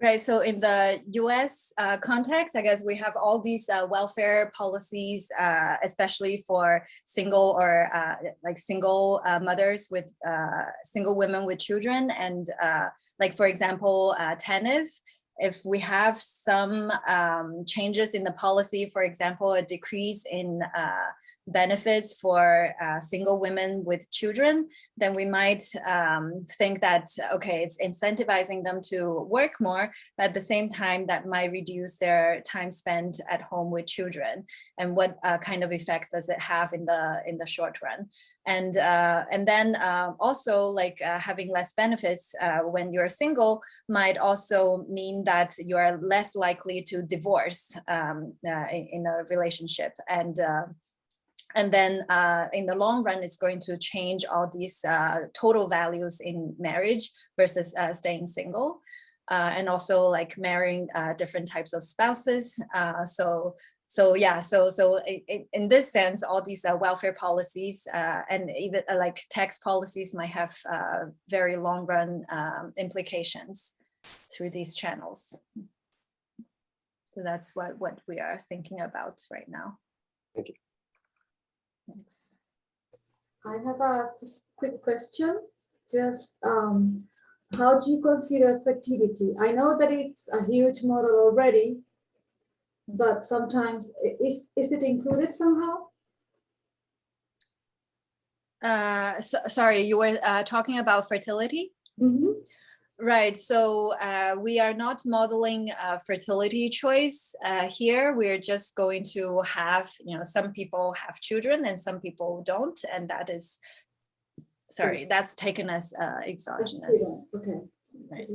A: Right, so in the US context, I guess we have all these welfare policies, especially for single or like single mothers with single women with children. And like, for example, TANF, if we have some changes in the policy, for example, a decrease in benefits for single women with children, then we might think that, okay, it's incentivizing them to work more, but at the same time, that might reduce their time spent at home with children. And what kind of effects does it have in the short run? And then also, like having less benefits when you're single might also mean that you are less likely to divorce in a relationship. And then in the long run, it's going to change all these total values in marriage versus staying single. And also like marrying different types of spouses. So in this sense, all these welfare policies and even like tax policies might have very long run implications through these channels. So that's what we are thinking about right now.
F: Thank you.
A: Thanks.
H: I have a quick question. Just how do you consider fertility? I know that it's a huge model already, but sometimes is it included somehow?
A: Sorry, you were talking about fertility?
H: Mm-hmm.
A: Right, so we are not modeling fertility choice here. We're just going to have, some people have children and some people don't, and that is, sorry, that's taken as exogenous.
H: Okay.
A: Right.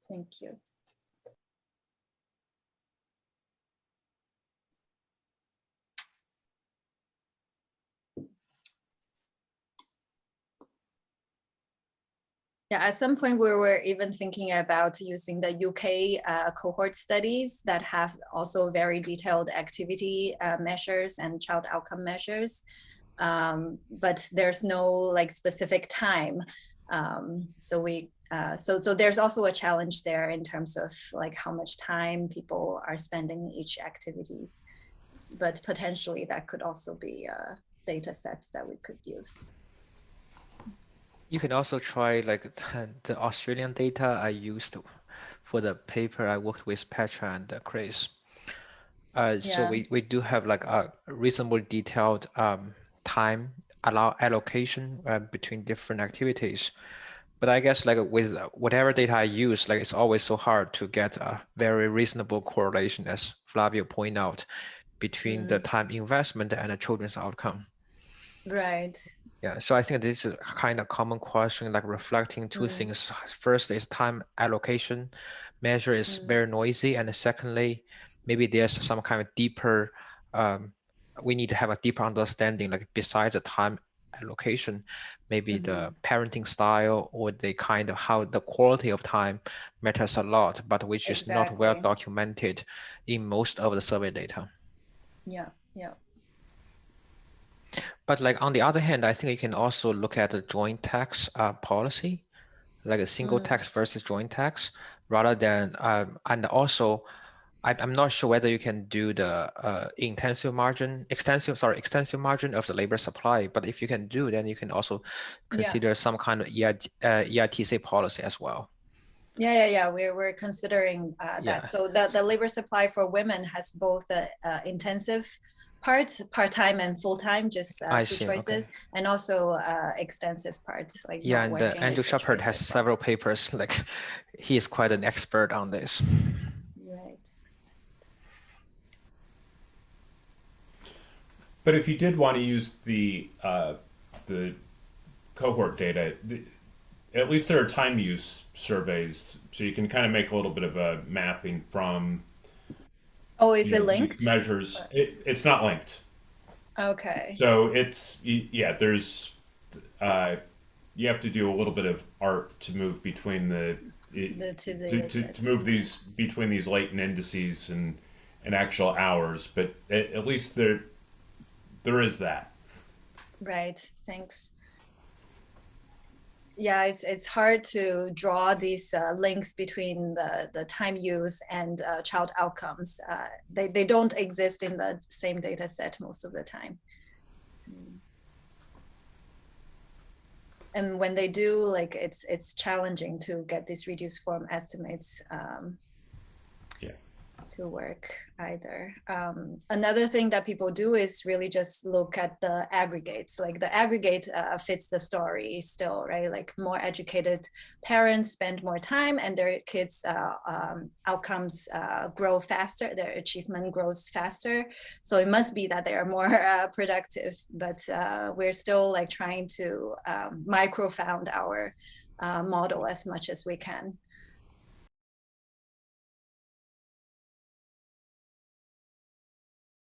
A: Thank you. Yeah, at some point we were even thinking about using the UK cohort studies that have also very detailed activity measures and child outcome measures, but there's no like specific time. So there's also a challenge there in terms of like how much time people are spending each activities, but potentially that could also be data sets that we could use.
C: You can also try like the Australian data I used for the paper I worked with Petra and Chris. So we do have like a reasonably detailed time allocation between different activities. But I guess like with whatever data I use, like it's always so hard to get a very reasonable correlation, as Flavio pointed out, between the time investment and the children's outcome.
A: Right.
C: Yeah, so I think this is a kind of common question, like reflecting two things. First is time allocation measure is very noisy, and secondly, maybe there's some kind of deeper, we need to have a deeper understanding, like besides the time location, maybe the parenting style or the kind of how the quality of time matters a lot, but which is not well
A: Exactly.
C: documented in most of the survey data.
A: Yeah, yeah.
C: But like on the other hand, I think you can also look at the joint tax policy, like a single tax versus joint tax, rather than and also I'm not sure whether you can do the extensive margin of the labor supply. But if you can do, then you can also consider some kind of EITC policy as well.
A: Yeah. We're considering that.
C: Yeah.
A: So the labor supply for women has both the intensive part-time and full-time, just two choices,
C: Okay.
A: and also extensive parts, like
C: yeah,
A: not
C: and
A: working
C: Andrew
A: is a
C: Chiappori
A: choice
C: has
A: as well.
C: several papers. Like he is quite an expert on this.
A: Right.
E: But if you did want to use the cohort data, at least there are time use surveys, so you can kind of make a little bit of a mapping from.
A: Oh, is it linked?
E: Measures. It's not linked.
A: Okay.
E: So it's there's you have to do a little bit of art to move between to move these between these latent indices and actual hours, but at least there is that. Right.
A: Thanks. Yeah, it's hard to draw these links between the time use and child outcomes. They don't exist in the same data set most of the time. And when they do, like it's challenging to get these reduced form estimates to work either. Another thing that people do is really just look at the aggregates. Like the aggregate fits the story still, right? Like more educated parents spend more time and their kids' outcomes grow faster, their achievement grows faster. So it must be that they are more productive, but we're still like trying to microfound our model as much as we can.